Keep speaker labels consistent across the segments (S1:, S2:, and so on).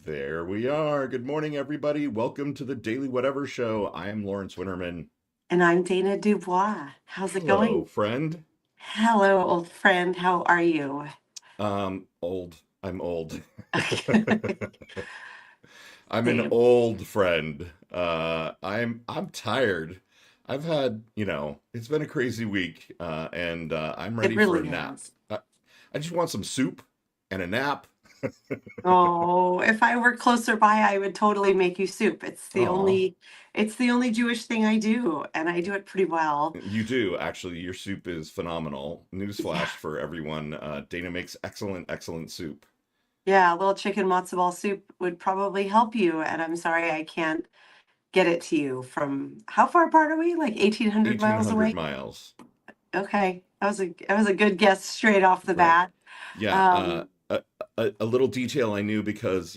S1: There we are. Good morning, everybody. Welcome to the Daily Whatever Show. I am Lawrence Winterman.
S2: And I'm Dana Dubois. How's it
S1: Hello,
S2: going?
S1: friend.
S2: Hello, old friend. How are you?
S1: Old. I'm old. I'm an
S2: Same.
S1: old friend. I'm tired. I've had, it's been a crazy week, and I'm
S2: It
S1: ready for a
S2: really
S1: nap.
S2: has.
S1: I just want some soup and a nap.
S2: Oh, if I were closer by, I would totally make you soup.
S1: Aw,
S2: It's the only Jewish thing I do, and I do it pretty well.
S1: you do, actually. Your soup is phenomenal.
S2: Yeah.
S1: Newsflash for everyone. Dana makes excellent, excellent soup.
S2: Yeah, a little chicken matzo ball soup would probably help you, and I'm sorry I can't get it to you from how far apart are we? Like 1,800 miles
S1: 1,800
S2: away?
S1: miles.
S2: Okay. That was a good guess straight off the
S1: Right.
S2: bat.
S1: Yeah.
S2: Um,
S1: A little detail I knew because,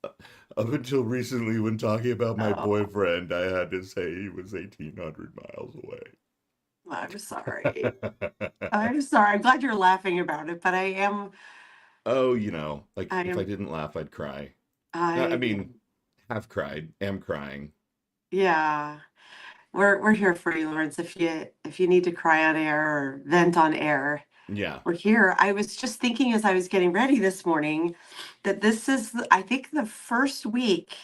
S1: up until recently, when talking about my
S2: oh.
S1: boyfriend, I had to say he was 1,800 miles
S2: I'm sorry.
S1: away.
S2: I'm sorry. I'm glad you're laughing about it, but
S1: Oh, like
S2: I
S1: if I
S2: am,
S1: didn't laugh, I'd cry. I
S2: I,
S1: mean, have cried, am crying.
S2: yeah. We're here for you, Lawrence. If you need to cry on air or vent on air,
S1: Yeah,
S2: we're here. I was just thinking as I was getting ready this morning that this is, I think, the first week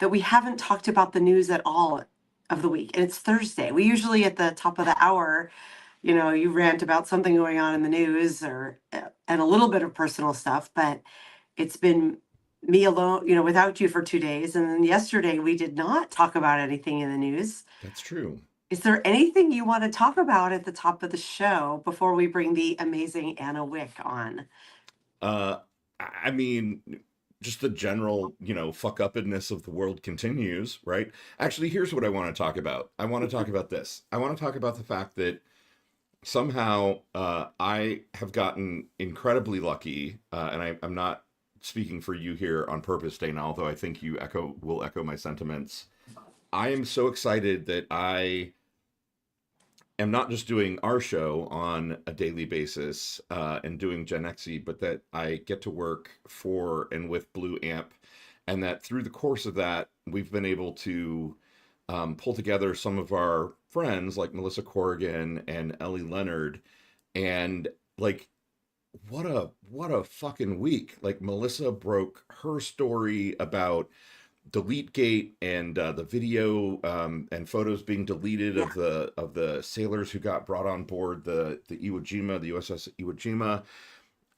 S2: that we haven't talked about the news at all of the week. And it's Thursday. We usually at the top of the hour, you rant about something going on in the news or and a little bit of personal stuff, but it's been me alone, without you for 2 days. And then yesterday we did not talk about anything in the news.
S1: that's true.
S2: Is there anything you want to talk about at the top of the show before we bring the amazing Anna Wick on?
S1: Uh, I mean, just the general, fuck upness of the world continues, right? Actually, here's what I want to talk about. I want to talk about this. I want to talk about the fact that somehow I have gotten incredibly lucky, and I'm not speaking for you here on purpose, Dana, although I think you will echo my sentiments. I am so excited that I am not just doing our show on a daily basis and doing Gen Xy, but that I get to work for and with Blue Amp, and that through the course of that, we've been able to pull together some of our friends like Melissa Corrigan and Ellie Leonard, and like what a fucking week! Like Melissa broke her story about DeleteGate and the video and photos being deleted
S2: Yeah,
S1: of the sailors who got brought on board the Iwo Jima, the USS Iwo Jima.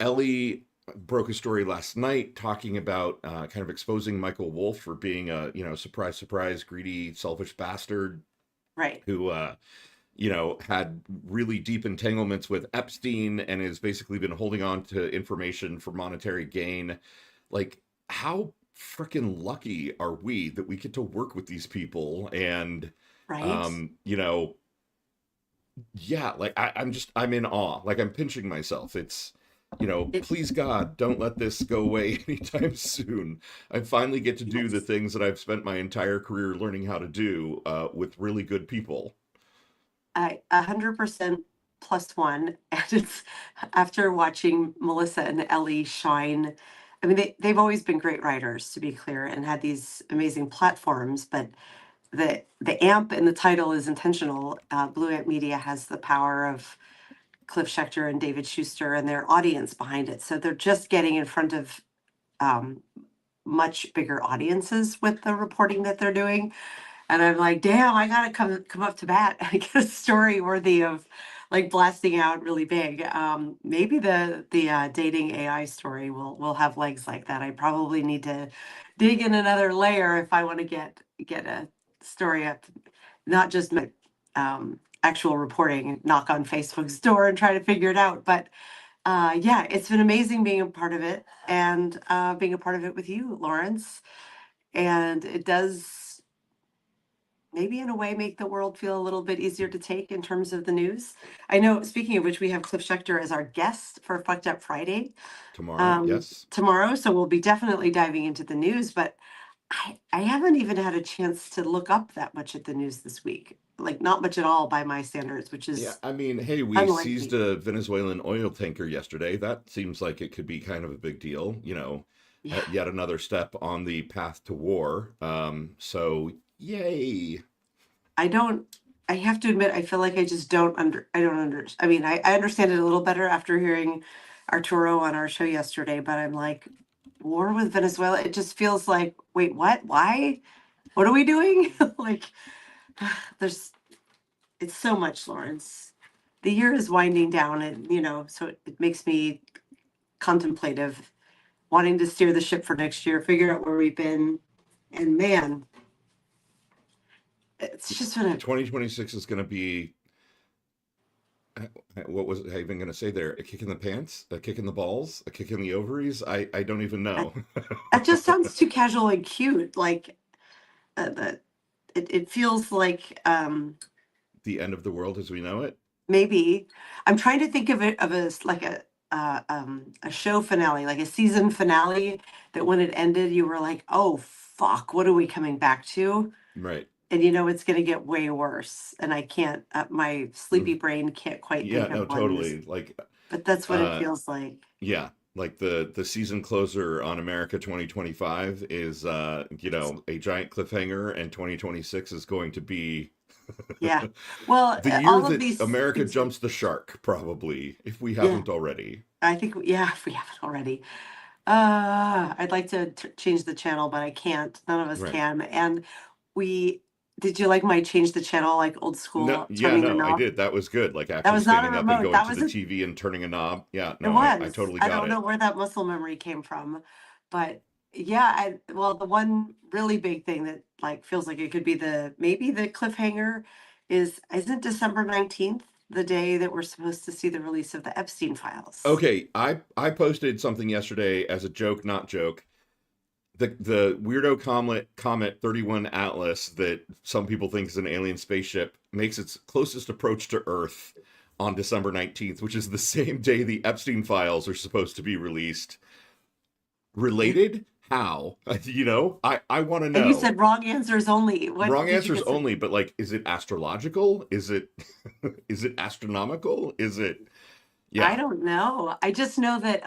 S1: Ellie broke a story last night talking about kind of exposing Michael Wolff for being a surprise surprise greedy selfish bastard
S2: right.
S1: who had really deep entanglements with Epstein and has basically been holding on to information for monetary gain. Like, how freaking lucky are we that we get to work with these people? And,
S2: Right.
S1: um, you know, yeah, like I'm in awe. Like, I'm pinching myself. It's,
S2: It,
S1: please God, don't let this go away anytime soon. I finally get to do the
S2: yes.
S1: things that I've spent my entire career learning how to do with really good people.
S2: 100% plus one. And it's after watching Melissa and Ellie shine. I mean, they've always been great writers, to be clear, and had these amazing platforms, but the amp in the title is intentional. Blue Amp Media has the power of Cliff Schechter and David Schuster and their audience behind it. So they're just getting in front of um, much bigger audiences with the reporting that they're doing. And I'm like, damn, I gotta come up to bat and get a story worthy of like blasting out really big. Maybe the dating AI story will have legs like that. I probably need to dig in another layer if I want to get a story up, not just my actual reporting, knock on Facebook's door and try to figure it out. But yeah, it's been amazing being a part of it and being a part of it with you, Lawrence. And it does maybe in a way make the world feel a little bit easier to take in terms of the news. I know, speaking of which, we have Cliff Schechter as our guest for Fucked Up Friday
S1: Tomorrow, yes.
S2: tomorrow. So we'll be definitely diving into the news, but I haven't even had a chance to look up that much at the news this week. Like not much at all by my standards, which
S1: Yeah,
S2: is
S1: I mean, hey, we
S2: unlike
S1: seized
S2: me.
S1: a Venezuelan oil tanker yesterday. That seems like it could be kind of a big deal.
S2: Yeah.
S1: yet another step on the path to war. So yay.
S2: I don't, I have to admit, I feel like I don't I mean, I understand it a little better after hearing Arturo on our show yesterday, but I'm like, war with Venezuela, it just feels like, wait, what? Why? What are we doing? Like, there's, it's so much, Lawrence. The year is winding down and, so it makes me contemplative, wanting to steer the ship for next year, figure out where we've been. And man, it's just been a
S1: 2026 is going to be, what was I even going to say there? A kick in the pants, a kick in the balls, a kick in the ovaries. I don't even
S2: that,
S1: know.
S2: that just sounds too casual and cute. Like the it feels like
S1: The end of the world as we know it.
S2: maybe I'm trying to think of it of as like a show finale, like a season finale that when it ended, you were like, oh fuck, what are we coming back to?
S1: Right.
S2: And it's going to get way worse. And I can't, my sleepy brain can't quite
S1: Yeah,
S2: think
S1: no,
S2: of one,
S1: totally. Like,
S2: but that's what it
S1: uh,
S2: feels like.
S1: yeah, like the season closer on America 2025 is a giant cliffhanger, and 2026 is going to be
S2: Yeah. Well,
S1: the year
S2: all of
S1: that
S2: these
S1: America
S2: things,
S1: jumps the shark, probably, if we
S2: yeah,
S1: haven't already.
S2: I think, yeah, if we haven't already. I'd like to change the channel, but I can't. None of us
S1: Right.
S2: can. And we, did you like my change the channel, like old
S1: No,
S2: school,
S1: yeah,
S2: turning the
S1: no, I
S2: knob?
S1: did. That was good. Like
S2: That
S1: actually
S2: was not a
S1: standing up and
S2: remote.
S1: going
S2: That
S1: to
S2: was
S1: the
S2: a,
S1: TV and turning a knob. Yeah,
S2: it
S1: no, I
S2: was.
S1: totally
S2: I
S1: got
S2: don't know
S1: it.
S2: where that muscle memory came from, but yeah, well, the one really big thing that like feels like it could be maybe the cliffhanger isn't December 19th the day that we're supposed to see the release of the Epstein files?
S1: Okay, I posted something yesterday as a joke, not joke. The weirdo comet 31 Atlas that some people think is an alien spaceship makes its closest approach to Earth on December 19th, which is the same day the Epstein files are supposed to be released. Related? How? I want to
S2: And you
S1: know.
S2: said wrong answers only. What
S1: Wrong
S2: did you
S1: answers
S2: get?
S1: only, but like, is it astrological? Is it is it astronomical? Is it
S2: I
S1: yeah.
S2: don't know. I just know that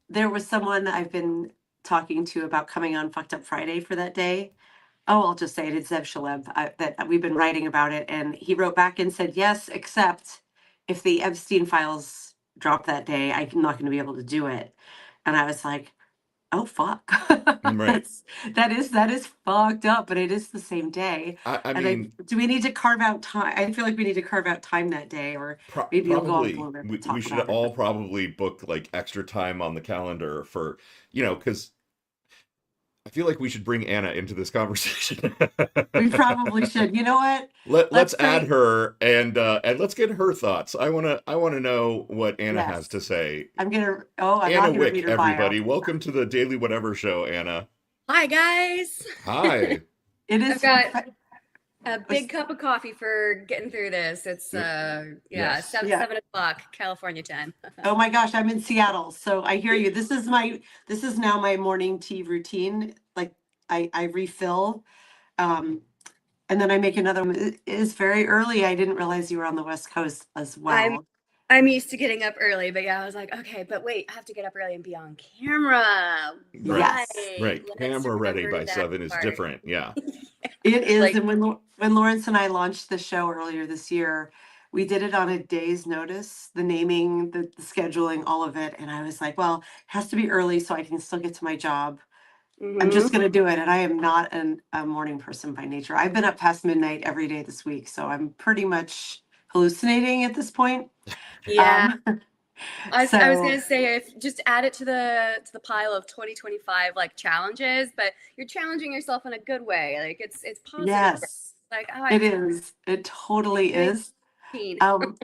S2: there was someone that I've been talking to about coming on Fucked Up Friday for that day. Oh, I'll just say it. It's Zev Shalem that we've been writing about it, and he wrote back and said yes, except if the Epstein files drop that day, I'm not going to be able to do it. And I was like, oh fuck,
S1: Right.
S2: that is fucked up, but it is the same day.
S1: I
S2: And
S1: mean,
S2: do we need to carve out time? I feel like we need to carve out time that day, or maybe you'll go on
S1: probably
S2: Bloomberg and
S1: we
S2: talk
S1: should
S2: about it.
S1: all probably book like extra time on the calendar for, because I feel like we should bring Anna into this conversation.
S2: We probably should. You know what?
S1: Let's
S2: Let's
S1: add
S2: say
S1: her and let's get her thoughts. I wanna know what Anna has to
S2: yes.
S1: say.
S2: I'm
S1: Anna
S2: not gonna
S1: Wick,
S2: read her bio.
S1: everybody. Welcome to the Daily Whatever Show, Anna.
S3: Hi guys.
S1: Hi.
S2: It
S3: I've
S2: is.
S3: got a big cup of coffee for getting through this. It's yeah,
S1: Yes.
S3: seven,
S2: Yeah.
S3: 7 o'clock California time.
S2: Oh my gosh, I'm in Seattle, so I hear you. This is now my morning tea routine. Like I refill, um, and then I make another one. It is very early. I didn't realize you were on the West Coast as
S3: I'm
S2: well.
S3: I'm used to getting up early, but yeah, I was like, okay, but wait, I have to get up early and be on camera.
S1: Right.
S2: Yes,
S3: Right.
S1: Right.
S3: Let's
S1: Camera ready
S3: remember
S1: by
S3: that
S1: 7 is
S3: part.
S1: different. Yeah.
S2: it is.
S3: Like,
S2: And when Lawrence and I launched the show earlier this year, we did it on a day's notice, the naming, the scheduling, all of it. And I was like, well, it has to be early so I can still get to my job. I'm just
S3: mhm.
S2: gonna do it, and I am not a morning person by nature. I've been up past midnight every day this week, so I'm pretty much hallucinating at this point.
S3: Yeah.
S2: Um,
S3: I was
S2: so
S3: gonna say if just add it to the pile of 2025 like challenges, but you're challenging yourself in a good way. Like it's positive.
S2: yes,
S3: Like, oh,
S2: it is. It totally
S3: I
S2: is.
S3: 19.
S2: Um,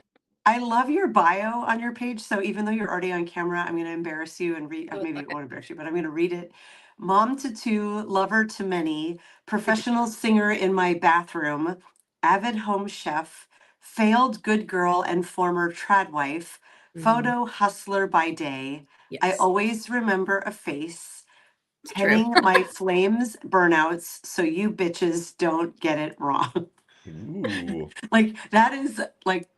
S2: I love your bio on your page. So even though you're already on camera, I'm going to embarrass you and read, maybe it won't embarrass you, but I'm going to read it. Mom to two, lover to many, professional singer in my bathroom, avid home chef, failed good girl and former trad wife,
S3: Mhm.
S2: photo hustler by day. I
S3: Yes,
S2: always remember a face,
S3: it's true.
S2: penning my flames burnouts so you bitches don't get it wrong.
S1: Ooh.
S2: Like that is like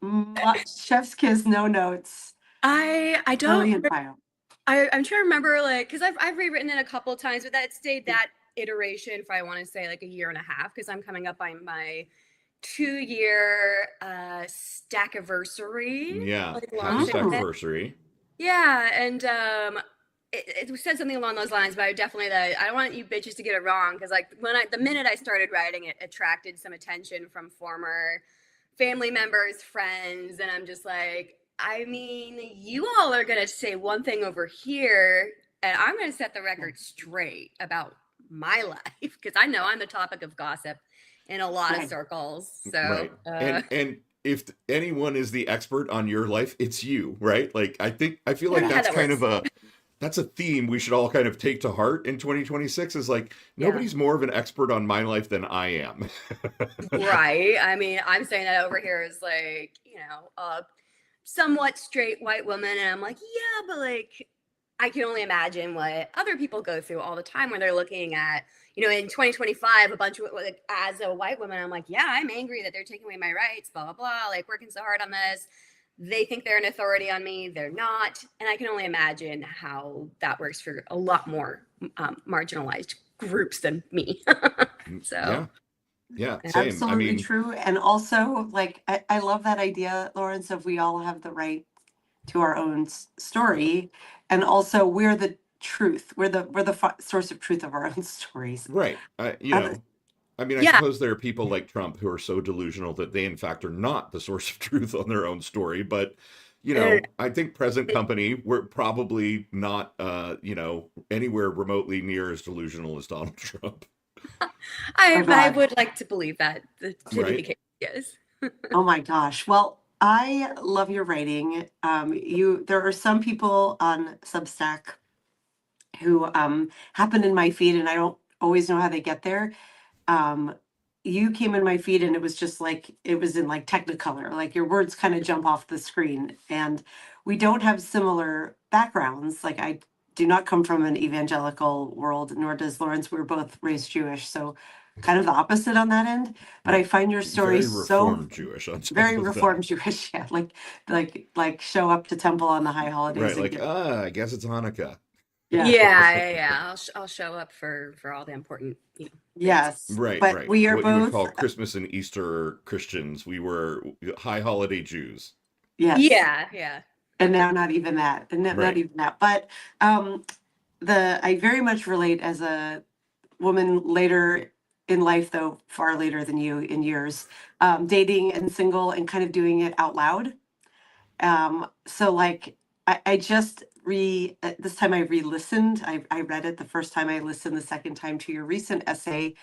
S2: chef's kiss, no notes,
S3: I don't
S2: brilliant bio.
S3: I'm trying to remember, like, because I've rewritten it a couple of times, but that stayed that iteration for I want to say like a year and a half because I'm coming up on my 2 year stack anniversary,
S1: Yeah.
S3: like
S1: Happy
S3: launching it.
S2: Mm.
S3: Yeah, and it said something along those lines, but I definitely that I don't want you bitches to get it wrong because like the minute I started writing it attracted some attention from former family members, friends, and I'm just like, I mean, you all are gonna say one thing over here, and I'm gonna set the record straight about my life because I know I'm the topic of gossip in a lot of
S2: Right.
S3: circles. So
S1: Right. And if anyone is the expert on your life, it's you, right? Like I feel
S3: I don't
S1: like
S3: know how
S1: that's
S3: that
S1: kind
S3: works.
S1: of a theme we should all kind of take to heart in 2026 is like
S3: Yeah.
S1: nobody's more of an expert on my life than I am.
S3: Right. I mean, I'm saying that over here is like, a somewhat straight white woman. And I'm like, yeah, but like, I can only imagine what other people go through all the time when they're looking at, in 2025, a bunch of, like, as a white woman, I'm like, yeah, I'm angry that they're taking away my rights, blah, blah, blah, like working so hard on this. They think they're an authority on me. They're not. And I can only imagine how that works for a lot more marginalized groups than me. So,
S1: Yeah. Yeah,
S3: yeah.
S1: same. I
S2: Absolutely
S1: mean,
S2: true. And also, like, I love that idea, Lawrence, of we all have the right to our own story. And also, we're the truth. We're the source of truth of our own stories.
S1: right.
S2: Other,
S1: I mean, I
S3: Yeah.
S1: suppose there are people like Trump who are so delusional that they, in fact, are not the source of truth on their own story. But, I think present company, we're probably not, anywhere remotely near as delusional as Donald Trump,
S2: oh
S3: I
S2: God.
S3: would like to believe that to be the
S1: right?
S3: case. Yes.
S2: Oh my gosh. Well, I love your writing. There are some people on Substack who happen in my feed, and I don't always know how they get there. um you came in my feed and it was just like it was in like Technicolor, like your words kind of jump off the screen, and we don't have similar backgrounds. Like, I do not come from an evangelical world, nor does Lawrence. We were both raised Jewish, so kind of the opposite on that end. But I find your story
S1: Very
S2: so
S1: reformed Jewish on top
S2: very
S1: of that.
S2: Reformed Jewish. Yeah, like show up to temple on the high holidays
S1: Right,
S2: and
S1: like,
S2: get,
S1: I guess it's Hanukkah.
S2: yeah.
S3: Yeah. I'll show up for all the important things.
S2: Yes,
S1: Right,
S2: but
S1: right.
S2: we are
S1: What you would
S2: both,
S1: call Christmas and Easter Christians. We were high holiday Jews.
S2: yes.
S3: Yeah. Yeah.
S2: And now not even that, and not
S1: Right.
S2: even that. But um I very much relate as a woman later in life, though far later than you in years, dating and single and kind of doing it out loud. So like I just this time I re-listened. I read it the first time, I listened the second time to your recent essay.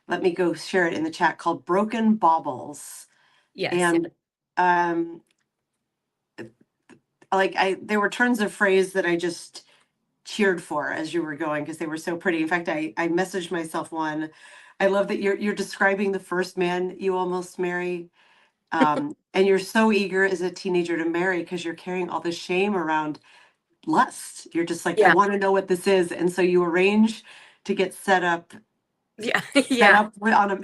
S2: Let me go share it in the chat, called Broken Baubles.
S3: Yes. Yeah.
S2: And um like I there were turns of phrase that I just cheered for as you were going because they were so pretty. In fact, I messaged myself one. I love that you're describing the first man you almost marry. And you're so eager as a teenager to marry because you're carrying all this shame around lust. You're just like, I
S3: Yeah.
S2: want to know what this is. And so you arrange to get
S3: Yeah.
S2: set
S3: Yeah.
S2: up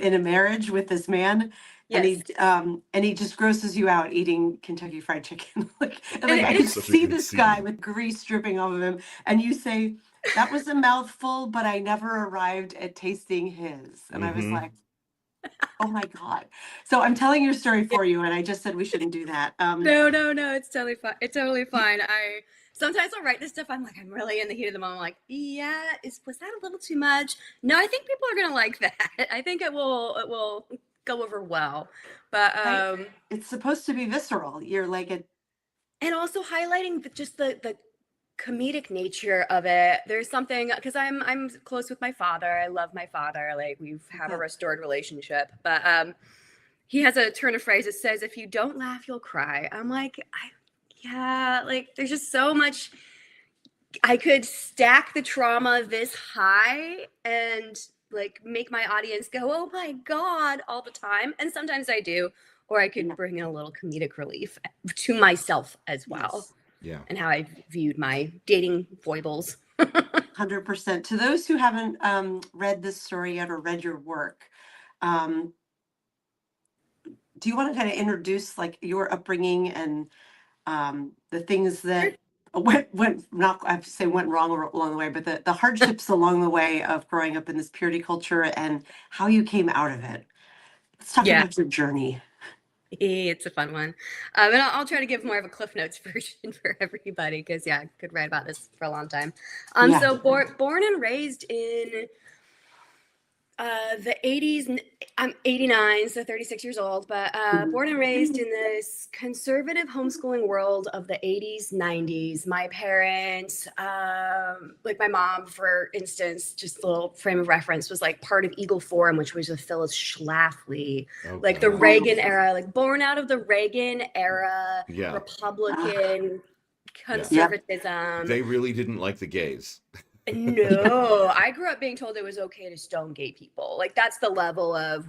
S2: in a marriage with this man,
S3: Yes.
S2: and he just grosses you out eating Kentucky Fried Chicken. Like I
S3: And
S2: could
S1: Such a
S2: see
S1: good
S2: this guy
S1: scene.
S2: with grease dripping off of him, and you say, that was a mouthful, but I never arrived at tasting his. And I was
S1: Mm-hmm.
S2: like, oh my God. So I'm telling your story for you, and I just said we shouldn't do that.
S3: no, it's totally fine. It's totally fine. I sometimes I'll write this stuff. I'm like, I'm really in the heat of the moment. I'm like, yeah, was that a little too much? No, I think people are gonna like that. I think it will go over well. But
S2: Right? It's supposed to be visceral. You're like a
S3: and also highlighting just the comedic nature of it. There's something because I'm close with my father. I love my father. Like we've have a
S2: yeah,
S3: restored relationship, but he has a turn of phrase that says, "If you don't laugh, you'll cry." I'm like, yeah, like there's just so much. I could stack the trauma this high and like make my audience go, "Oh my god," all the time, and sometimes I do. Or I could
S2: yeah,
S3: bring in a little comedic relief to myself as well,
S2: yes.
S1: Yeah.
S3: and how I viewed my dating foibles.
S2: 100%. To those who haven't read this story yet or read your work, um, do you want to kind of introduce like your upbringing and the things
S3: Sure.
S2: that went not I have to say went wrong along the way, but the hardships along the way of growing up in this purity culture and how you came out of it. Let's talk
S3: Yeah.
S2: about your journey.
S3: It's a fun one. And I'll try to give more of a Cliff Notes version for everybody because, yeah, I could write about this for a long time.
S2: Yeah.
S3: So born and raised in the 80s. I'm 89, so 36 years old, but born and raised in this conservative homeschooling world of the 80s, 90s. My parents, like my mom, for instance, just a little frame of reference, was like part of Eagle Forum, which was with Phyllis Schlafly, like the Reagan era, like born out of the Reagan era, Republican conservatism.
S1: They really didn't like the gays.
S3: No, I grew up being told it was okay to stone gay people. Like that's the level of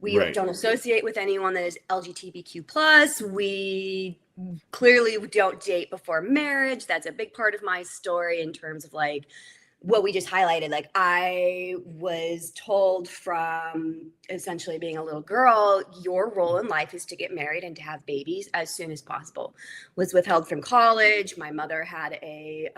S3: we don't associate with anyone that is LGBTQ plus. We clearly don't date before marriage. That's a big part of my story in terms of like what we just highlighted. Like I was told from essentially being a little girl, your role in life is to get married and to have babies as soon as possible. Was withheld from college. My mother had a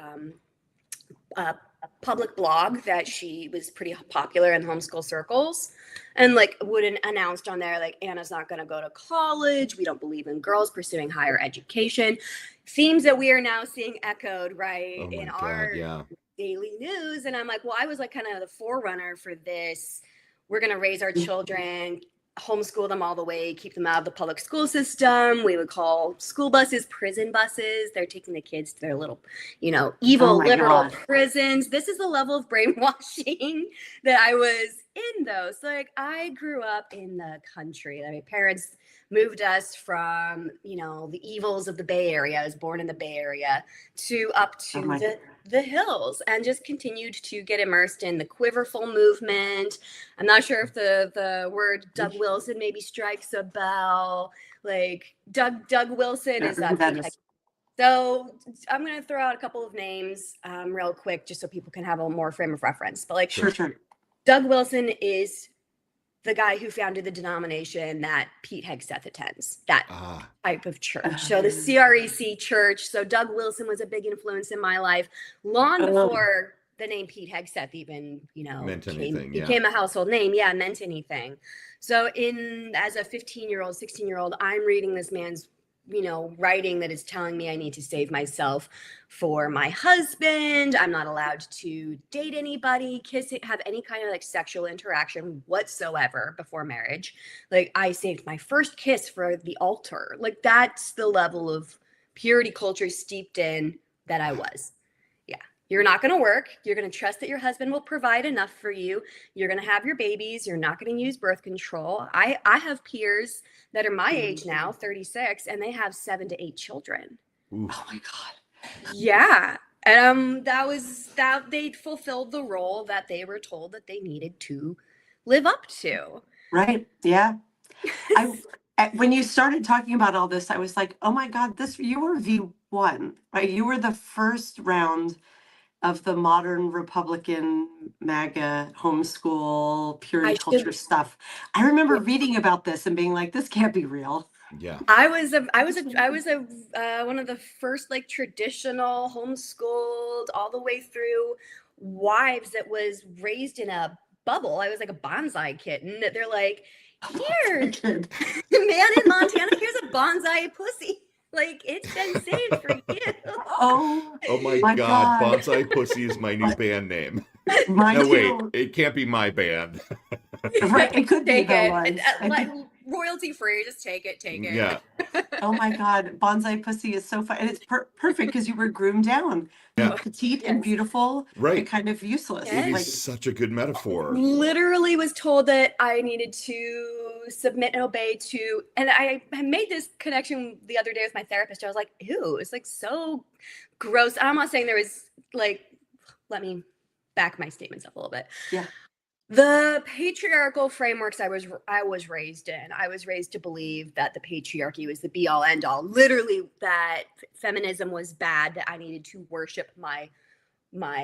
S3: public blog that she was pretty popular in homeschool circles and like wouldn't announced on there like Anna's not going to go to college, we don't believe in girls pursuing higher education, themes that we are now seeing echoed in our daily news. And I'm like, well, I was like kind of the forerunner for this. We're going to raise our children, homeschool them all the way, keep them out of the public school system. We would call school buses prison buses. They're taking the kids to their little, evil liberal prisons. This is the level of brainwashing that I was in though. So like I grew up in the country. My parents moved us from, the evils of the Bay Area. I was born in the Bay Area to up to the hills and just continued to get immersed in the Quiverful movement. I'm not sure if the word Doug Wilson maybe strikes a bell. Like Doug Wilson is so I'm going to throw out a couple of names real quick just so people can have a more frame of reference. But like
S2: Sure.
S3: Doug Wilson is the guy who founded the denomination that Pete Hegseth attends, that type of church. So the CREC church. So Doug Wilson was a big influence in my life long before the name Pete Hegseth even, became a household name. Yeah, meant anything. So as a 15-year-old, 16-year-old, I'm reading this man's writing that is telling me I need to save myself for my husband. I'm not allowed to date anybody, have any kind of like sexual interaction whatsoever before marriage. Like I saved my first kiss for the altar. Like that's the level of purity culture steeped in that I was. You're not going to work. You're going to trust that your husband will provide enough for you. You're going to have your babies. You're not going to use birth control. I have peers that are my age now, 36, and they have 7 to 8 children.
S2: Ooh. Oh my God.
S3: Yeah. And that they fulfilled the role that they were told that they needed to live up to.
S2: Right. Yeah. When you started talking about all this, I was like, oh my God, you were V1, right? You were the first round of the modern Republican MAGA homeschool purity culture stuff. I remember reading about this and being like, this can't be real.
S1: Yeah.
S3: I was one of the first like traditional homeschooled all the way through wives that was raised in a bubble. I was like a bonsai kitten. They're like, here, man in Montana, here's a bonsai pussy. Like, it's been saved for you.
S1: Oh my God. Bonsai Pussy is my new band name. Wait, it can't be my band.
S2: Right, it could
S3: take
S2: be
S3: it. Royalty free, just take it.
S1: Yeah.
S2: Oh my God, Bonsai Pussy is so fun. And it's perfect because you were groomed down.
S1: Yeah.
S2: Petite and beautiful,
S1: right?
S2: And kind of useless.
S1: It is such a good metaphor.
S3: Literally was told that I needed to submit and obey to, and I made this connection the other day with my therapist. I was like, ew, it's like so gross. I'm not saying there was like, let me back my statements up a little bit.
S2: Yeah.
S3: The patriarchal frameworks I was raised in, I was raised to believe that the patriarchy was the be all end all, literally that feminism was bad, that I needed to worship my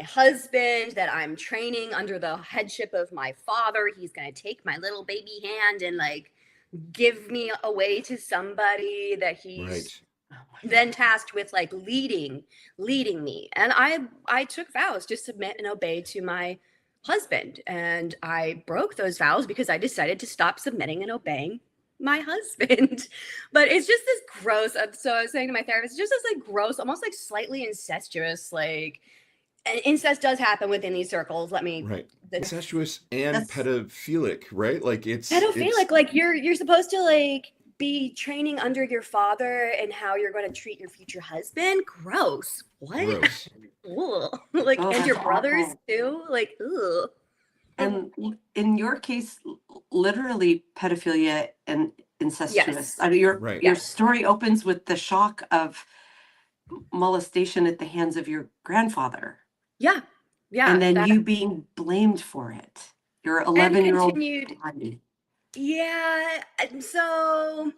S3: husband, that I'm training under the headship of my father. He's going to take my little baby hand and like give me away to somebody that he's then tasked with like leading me. And I took vows to submit and obey to my husband. And I broke those vows because I decided to stop submitting and obeying my husband. But it's just this gross. So I was saying to my therapist, just this like gross, almost like slightly incestuous, like, and incest does happen within these circles. Let me
S1: Right. Incestuous and
S2: That's-
S1: pedophilic, right? Like it's
S3: pedophilic. Like you're supposed to like be training under your father and how you're going to treat your future husband. Gross. What?
S1: gross.
S3: Ugh. Like,
S2: Oh,
S3: and your
S2: that's
S3: brothers
S2: awful.
S3: too. Like, ugh.
S2: And in your case, literally pedophilia and incestuous.
S3: Yes.
S2: I mean, your
S1: Right.
S2: your story opens with the shock of molestation at the hands of your grandfather,
S3: Yeah. Yeah.
S2: and then
S3: that-
S2: you being blamed for it. Your
S3: and
S2: 11-year-old
S3: continued.
S2: body.
S3: Yeah. And so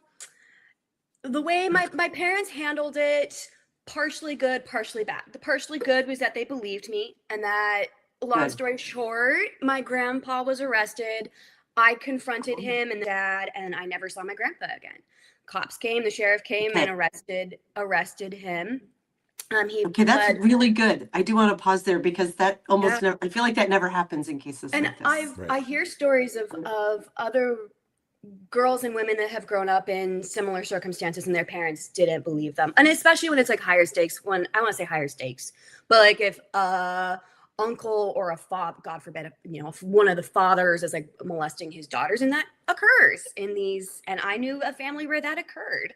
S3: the way my parents handled it, partially good, partially bad. The partially good was that they believed me, and that, long
S2: Good.
S3: story short, my grandpa was arrested. I confronted him and dad, and I never saw my grandpa again. Cops came, the sheriff came
S2: Okay.
S3: and arrested him. He
S2: Okay, that's
S3: pled-
S2: really good. I do want to pause there because that almost
S3: Yeah.
S2: never, I feel like that never happens in cases
S3: and
S2: like this.
S1: Right.
S3: I hear stories of other girls and women that have grown up in similar circumstances and their parents didn't believe them, and especially when it's like higher stakes. When I want to say higher stakes, but like if uncle or a father, God forbid, if one of the fathers is like molesting his daughters, and that occurs in these, and I knew a family where that occurred.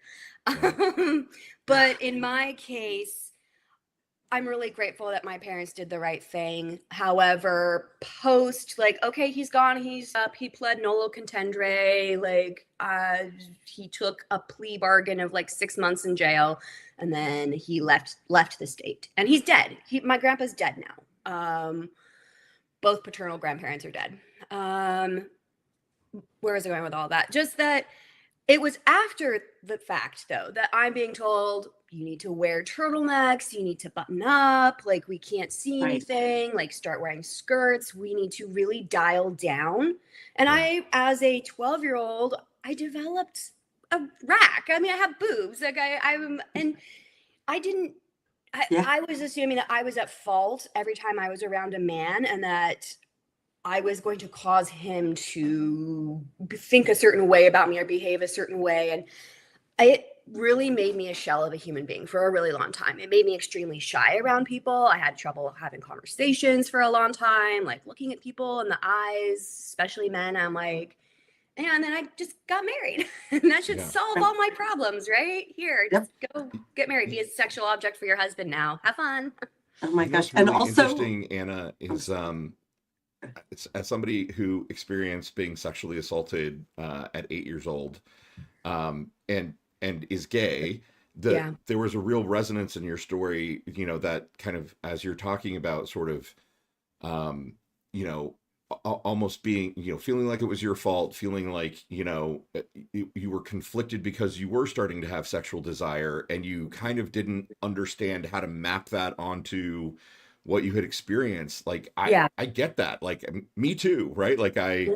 S3: But in my case, I'm really grateful that my parents did the right thing. However, post, like, okay, he's gone, he's up, he pled nolo contendere, like, he took a plea bargain of like 6 months in jail, and then he left the state, and he's dead. My grandpa's dead now. Both paternal grandparents are dead. Where was I going with all that? Just that it was after the fact, though, that I'm being told you need to wear turtlenecks, you need to button up, like we can't see
S2: Right.
S3: anything, like start wearing skirts. We need to really dial down. And I, as a 12-year-old, I developed a rack. I mean, I have boobs. Like and I didn't.
S2: Yeah.
S3: I was assuming that I was at fault every time I was around a man, and that I was going to cause him to think a certain way about me or behave a certain way. And it really made me a shell of a human being for a really long time. It made me extremely shy around people. I had trouble having conversations for a long time, like looking at people in the eyes, especially men. I'm like, and then I just got married. And that should
S1: Yeah.
S3: solve all my problems, right? Here,
S2: Yep.
S3: just go get married. Be a sexual object for your husband now. Have fun.
S2: Oh my
S1: You know
S2: gosh.
S1: what's
S2: And
S1: really
S2: also,
S1: interesting, Anna, is it's, as somebody who experienced being sexually assaulted at 8 years old, and is gay, there was a real resonance in your story. That kind of, as you're talking about, sort of, almost being, feeling like it was your fault, feeling like, you were conflicted because you were starting to have sexual desire, and you kind of didn't understand how to map that onto what you had experienced. Like, I get that. Like, me too, right? Like, I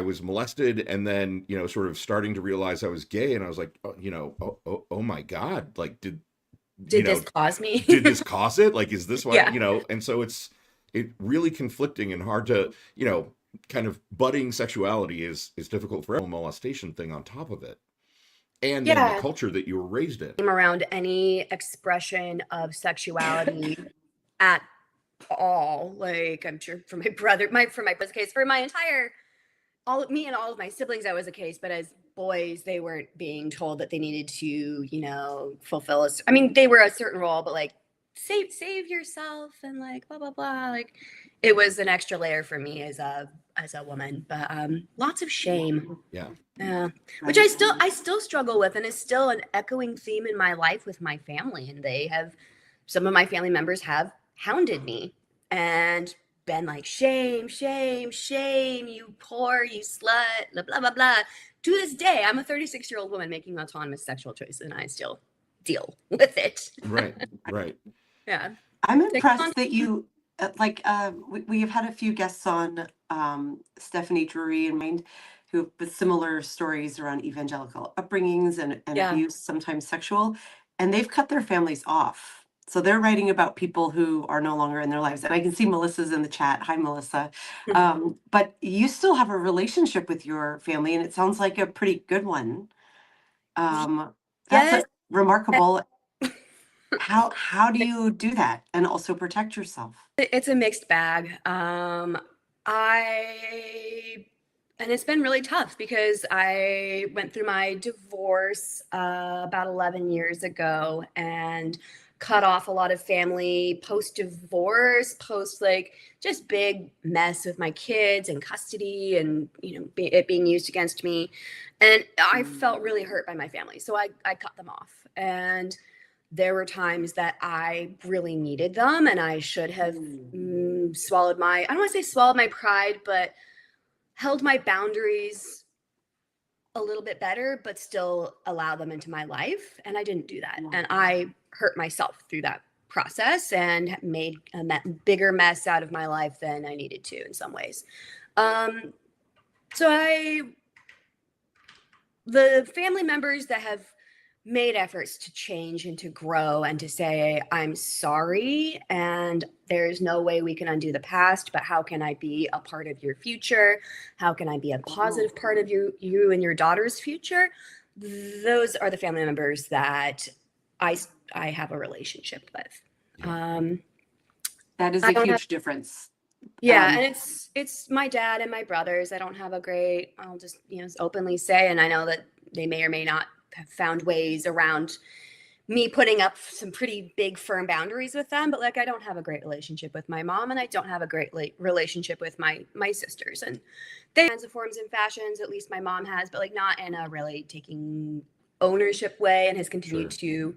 S1: was molested, and then, sort of starting to realize I was gay, and I was like, oh my God, like, did
S3: this cause me?
S1: did this cause it? Like, is this why,
S3: Yeah.
S1: and so it's really conflicting and hard to, kind of budding sexuality is difficult for a molestation thing on top of it. And then the culture that you were raised in.
S3: Around any expression of sexuality at all. Like, I'm sure for my brother, for my brother's case, for my entire, me and all of my siblings, that was the case. But as boys, they weren't being told that they needed to, fulfill I mean, they were a certain role, but like, save yourself and like blah blah blah. Like, it was an extra layer for me as a woman. But lots of shame.
S1: Yeah.
S3: Which I still struggle with, and is still an echoing theme in my life with my family. And some of my family members have hounded me and been like, shame, shame, shame, you whore, you slut, blah blah blah blah. To this day, I'm a 36-year-old woman making autonomous sexual choices, and I still deal with it.
S1: Right.
S3: Yeah.
S2: I'm impressed that you we have had a few guests on, Stephanie Drury and mine, who with similar stories around evangelical upbringings and abuse, sometimes sexual. and they've cut their families off. So they're writing about people who are no longer in their lives. And I can see Melissa's in the chat. Hi, Melissa. But you still have a relationship with your family, and it sounds like a pretty good one. That's
S3: Yes.
S2: remarkable. How do you do that and also protect yourself?
S3: It's a mixed bag. And it's been really tough because I went through my divorce about 11 years ago and cut off a lot of family post-divorce, like just big mess with my kids and custody and, it being used against me. And I felt really hurt by my family. So I cut them off. And there were times that I really needed them, and I should have swallowed I don't want to say swallowed my pride, but held my boundaries a little bit better, but still allow them into my life. And I didn't do that. And I hurt myself through that process and made a bigger mess out of my life than I needed to in some ways. The family members that have made efforts to change and to grow and to say, I'm sorry, and there's no way we can undo the past, but how can I be a part of your future? How can I be a positive part of you and your daughter's future? Those are the family members that I have a relationship with.
S2: That is a huge difference.
S3: Yeah, and it's my dad and my brothers. I don't have a great, I'll just openly say, and I know that they may or may not have found ways around me putting up some pretty big firm boundaries with them, but I don't have a great relationship with my mom, and I don't have a great relationship with my sisters, and they have kinds of forms and fashions, at least my mom has, but not in a really taking ownership way, and has continued to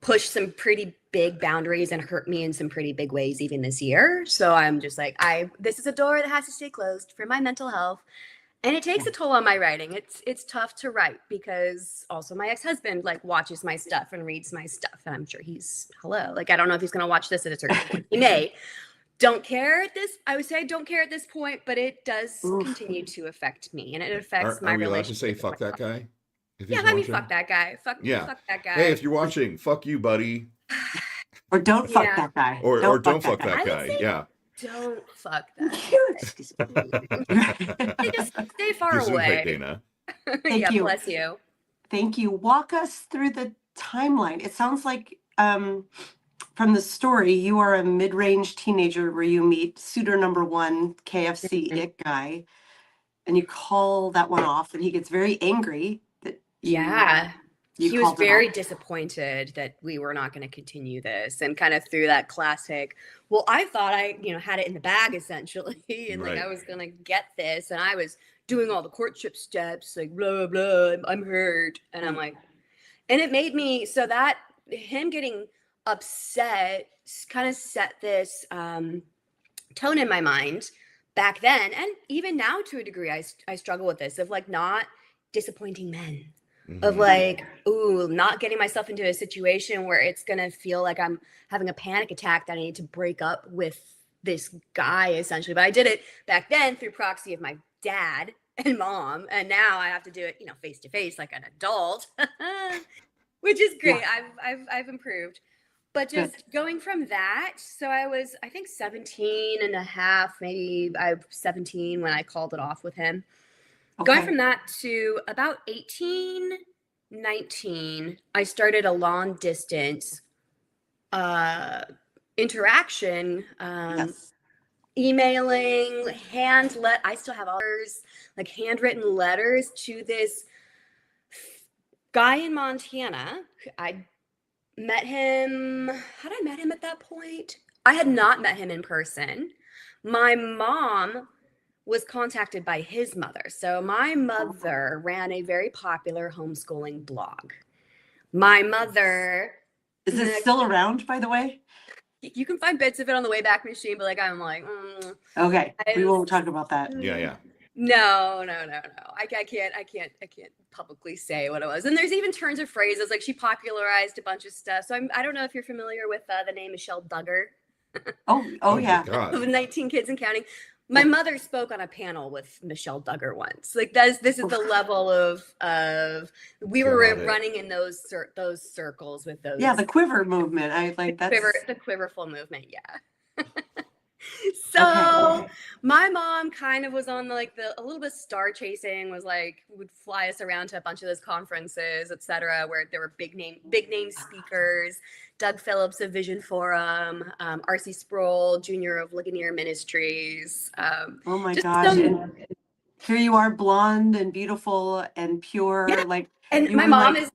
S3: push some pretty big boundaries and hurt me in some pretty big ways even this year. So I'm just this is a door that has to stay closed for my mental health. And it takes a toll on my writing. It's tough to write because also my ex-husband watches my stuff and reads my stuff. And I'm sure he's I don't know if he's going to watch this at a certain point. He may. Don't care at this. I would say I don't care at this point, but it does continue to affect me, and it affects my relationship.
S1: Are we allowed to say fuck that guy?
S3: Yeah, I mean, fuck that guy. Fuck that guy.
S1: Hey, if you're watching, fuck you, buddy.
S2: Or don't fuck that guy.
S1: Or don't fuck that guy. Yeah.
S3: Don't fuck that. Just stay far away.
S1: Dana.
S2: Thank you.
S3: Bless you.
S2: Thank you. Walk us through the timeline. It sounds like from the story, you are a mid-range teenager where you meet suitor number one, KFC it guy, and you call that one off, and he gets very angry that
S3: he was very disappointed that we were not going to continue this, and kind of through that classic, well, I thought I, had it in the bag essentially. And I was going to get this, and I was doing all the courtship steps, blah, blah, I'm hurt. And I'm and it made me, so that him getting upset kind of set this tone in my mind back then. And even now to a degree, I struggle with this of not disappointing men. Of not getting myself into a situation where it's going to feel like I'm having a panic attack that I need to break up with this guy essentially. But I did it back then through proxy of my dad and mom. And now I have to do it, face to face like an adult, which is great. Yeah. I've improved. But just going from that, so I was, I think 17 and a half, maybe I was 17 when I called it off with him. Okay. Going from that to about 18, 19, I started a long distance interaction, emailing, I still have others, handwritten letters to this guy in Montana. I met him, had I met him at that point? I had not met him in person. My mom was contacted by his mother. So my mother ran a very popular homeschooling blog. My mother...
S2: Is it still around, by the way?
S3: You can find bits of it on the Wayback Machine, but
S2: Okay, we won't talk about that.
S1: Yeah.
S3: No. I can't publicly say what it was. And there's even turns of phrases, she popularized a bunch of stuff. So I don't know if you're familiar with the name Michelle Duggar.
S2: Oh yeah.
S3: Of 19 Kids and Counting. My mother spoke on a panel with Michelle Duggar once. Like this is the level of we were
S1: Got it.
S3: running in those circles with those.
S2: Yeah, the quiver movement. I like that's
S3: the quiverful movement. Yeah. So
S2: okay.
S3: my mom kind of was on a little bit star chasing, was like would fly us around to a bunch of those conferences, etc., where there were big name speakers. Doug Phillips of Vision Forum, R.C. Sproul Jr. of Ligonier Ministries.
S2: Oh my
S3: just
S2: gosh. And here you are, blonde and beautiful and pure.
S3: Yeah.
S2: Like,
S3: and
S2: you
S3: my
S2: were
S3: mom
S2: like,
S3: is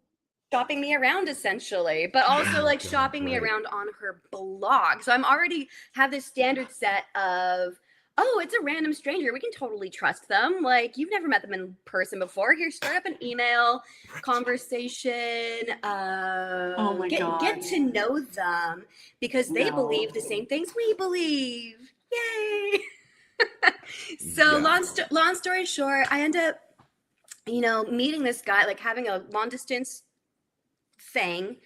S3: shopping me around essentially, but also like
S1: God,
S3: shopping me
S1: right.
S3: around on her blog. So I'm already have this standard set of, oh, it's a random stranger. We can totally trust them. Like, you've never met them in person before. Here, start up an email conversation.
S2: oh my
S3: Get
S2: God.
S3: to know them because they
S2: No.
S3: believe the same things we believe. Yay! So
S1: Yeah.
S3: long story short, I end up, meeting this guy, like having a long distance thing,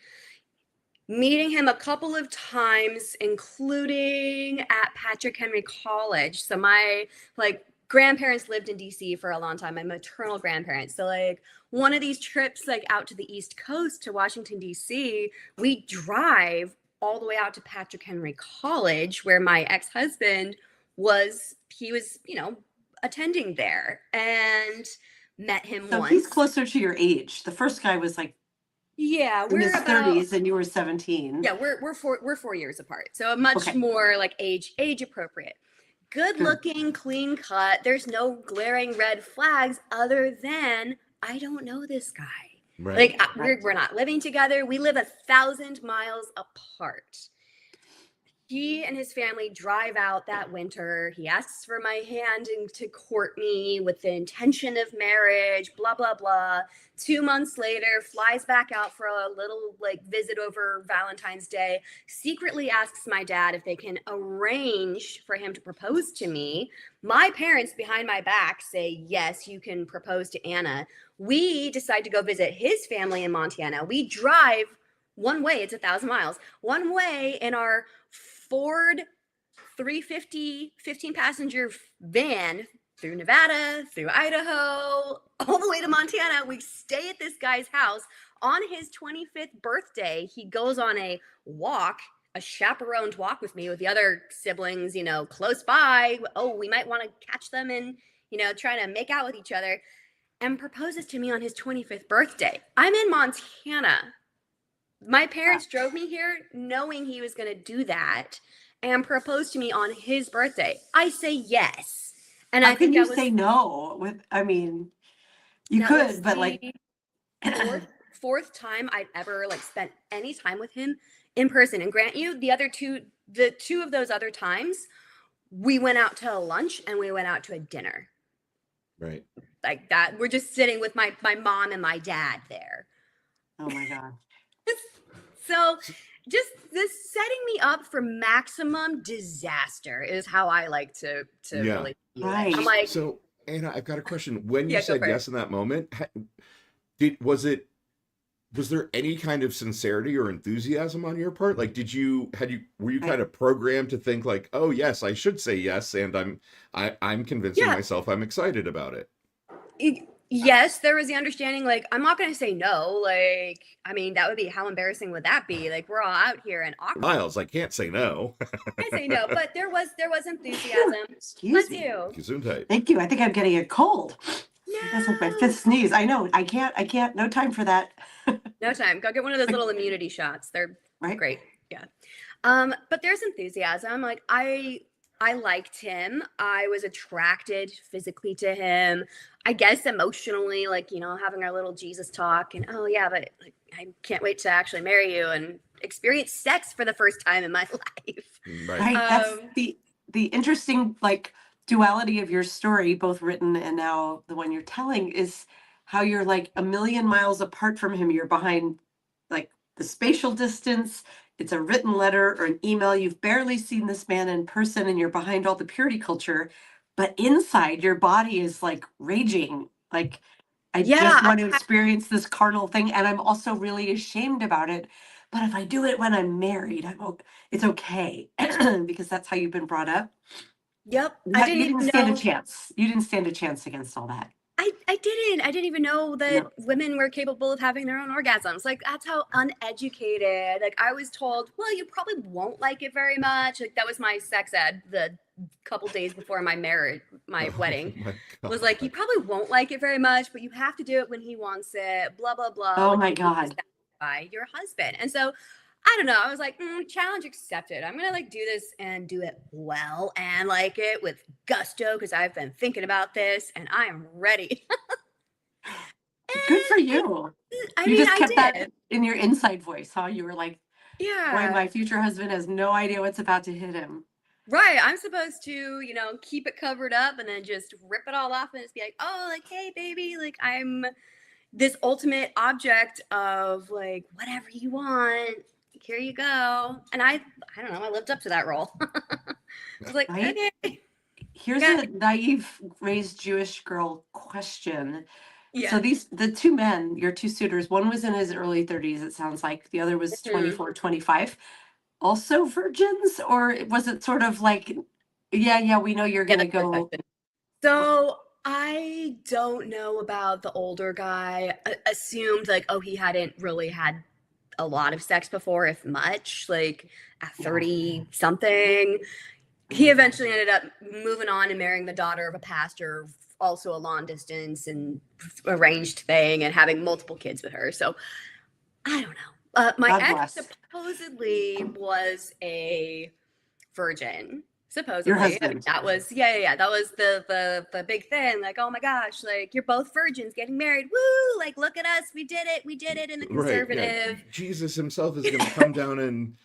S3: meeting him a couple of times, including at Patrick Henry College. So my grandparents lived in DC for a long time, my maternal grandparents. So like one of these trips like out to the East Coast to Washington DC, we drive all the way out to Patrick Henry College where my ex-husband was attending there, and met him
S2: So
S3: once.
S2: he's closer to your age. The first guy was like
S3: Yeah,
S2: in
S3: we're
S2: his
S3: about
S2: 30s and you were 17.
S3: Yeah, we're 4 years apart. So much more like age appropriate. Good looking, clean cut. There's no glaring red flags other than I don't know this guy.
S1: Right.
S3: Like we're not living together. We live 1,000 miles apart. He and his family drive out that winter. He asks for my hand and to court me with the intention of marriage, blah, blah, blah. 2 months later, flies back out for a little visit over Valentine's Day, secretly asks my dad if they can arrange for him to propose to me. My parents behind my back say, yes, you can propose to Anna. We decide to go visit his family in Montana. We drive one way, it's 1,000 miles, one way in our Ford 350 15-passenger van through Nevada, through Idaho, all the way to Montana. We stay at this guy's house. On his 25th birthday, he goes on a walk, a chaperoned walk with me with the other siblings, close by. Oh, we might want to catch them and, try to make out with each other, and proposes to me on his 25th birthday. I'm in Montana. My parents drove me here knowing he was going to do that and propose to me on his birthday. I say yes. And
S2: How can you say no? You could, but
S3: fourth time I'd ever spent any time with him in person. And grant you, the two of those other times, we went out to a lunch and we went out to a dinner.
S1: Right.
S3: Like that. We're just sitting with my mom and my dad there.
S2: Oh my God.
S3: So just this setting me up for maximum disaster is how I like to really view it. I'm like,
S1: so Anna, I've got a question. When you
S3: Yeah,
S1: said yes in that moment, was there any kind of sincerity or enthusiasm on your part? Like, were you kind of programmed to think like, oh yes, I should say yes, and I'm convincing myself I'm excited about it?
S3: Yes, there was the understanding, I'm not going to say no. That would be, how embarrassing would that be? We're all out here and awkward.
S1: Miles, I can't say no.
S3: I say no, but there was enthusiasm.
S2: Excuse me.
S1: Gesundheit.
S2: Thank you. I think I'm getting a cold.
S3: No.
S2: That's like my 5th sneeze. I know. I can't. No time for that.
S3: No time. Go get one of those little immunity shots. They're great. Yeah. But there's enthusiasm. I liked him. I was attracted physically to him. I guess emotionally, having our little Jesus talk and, oh yeah, but I can't wait to actually marry you and experience sex for the first time in my life.
S2: Right. That's the interesting duality of your story, both written and now the one you're telling, is how you're a million miles apart from him. You're behind the spatial distance. It's a written letter or an email. You've barely seen this man in person and you're behind all the purity culture, but inside your body is raging. I just want to experience this carnal thing. And I'm also really ashamed about it. But if I do it when I'm married, it's okay because that's how you've been brought up.
S3: Yep. I
S2: You
S3: didn't
S2: didn't
S3: even
S2: stand a
S3: know.
S2: chance. You didn't stand a chance against all that.
S3: I didn't. I didn't even know that
S2: No.
S3: women were capable of having their own orgasms. Like, that's how uneducated. Like, I was told, well, you probably won't like it very much. Like, that was my sex ed the couple days before my marriage, my
S1: Oh
S3: wedding.
S1: my
S3: Was like, you
S1: God.
S3: probably won't like it very much, but you have to do it when he wants it. Blah blah blah.
S2: Oh
S3: Like,
S2: my
S3: you need to
S2: God.
S3: satisfy your husband. And so I don't know. I was like, challenge accepted. I'm gonna like do this and do it well and like it with gusto because I've been thinking about this and I am ready.
S2: Good for
S3: And
S2: you.
S3: I
S2: You
S3: mean,
S2: just
S3: I
S2: kept that
S3: did.
S2: in your inside voice, huh? You were like, boy,
S3: Yeah.
S2: my future husband has no idea what's about to hit him.
S3: Right. I'm supposed to, keep it covered up and then just rip it all off and just be like, oh, like, hey, baby, like, I'm this ultimate object of like, whatever you want. Here you go. And I don't know, I lived up to that role. I was like,
S2: Right?
S3: okay.
S2: Here's
S3: Yeah.
S2: a naive raised Jewish girl question. So
S3: Yeah.
S2: the two men, your two suitors, one was in his early 30s, it sounds like. The other was
S3: Mhm.
S2: 24, 25. Also virgins? Or was it sort of like, yeah, we know you're
S3: Yeah,
S2: gonna
S3: that's a good
S2: go.
S3: question. So I don't know about the older guy. Assumed like, oh, he hadn't really had a lot of sex before, if much, like at
S2: Yeah.
S3: 30 something. He eventually ended up moving on and marrying the daughter of a pastor, also a long distance and arranged thing, and having multiple kids with her. So I don't know. My
S2: God
S3: ex
S2: bless.
S3: supposedly was a virgin.
S2: Your
S3: Supposedly, I mean,
S2: husband.
S3: that was yeah. That was the big thing. Like, oh my gosh, like you're both virgins getting married. Woo! Like, look at us, we did it. We did it in the
S1: Right. Yeah.
S3: conservative.
S1: Jesus himself is going to come down and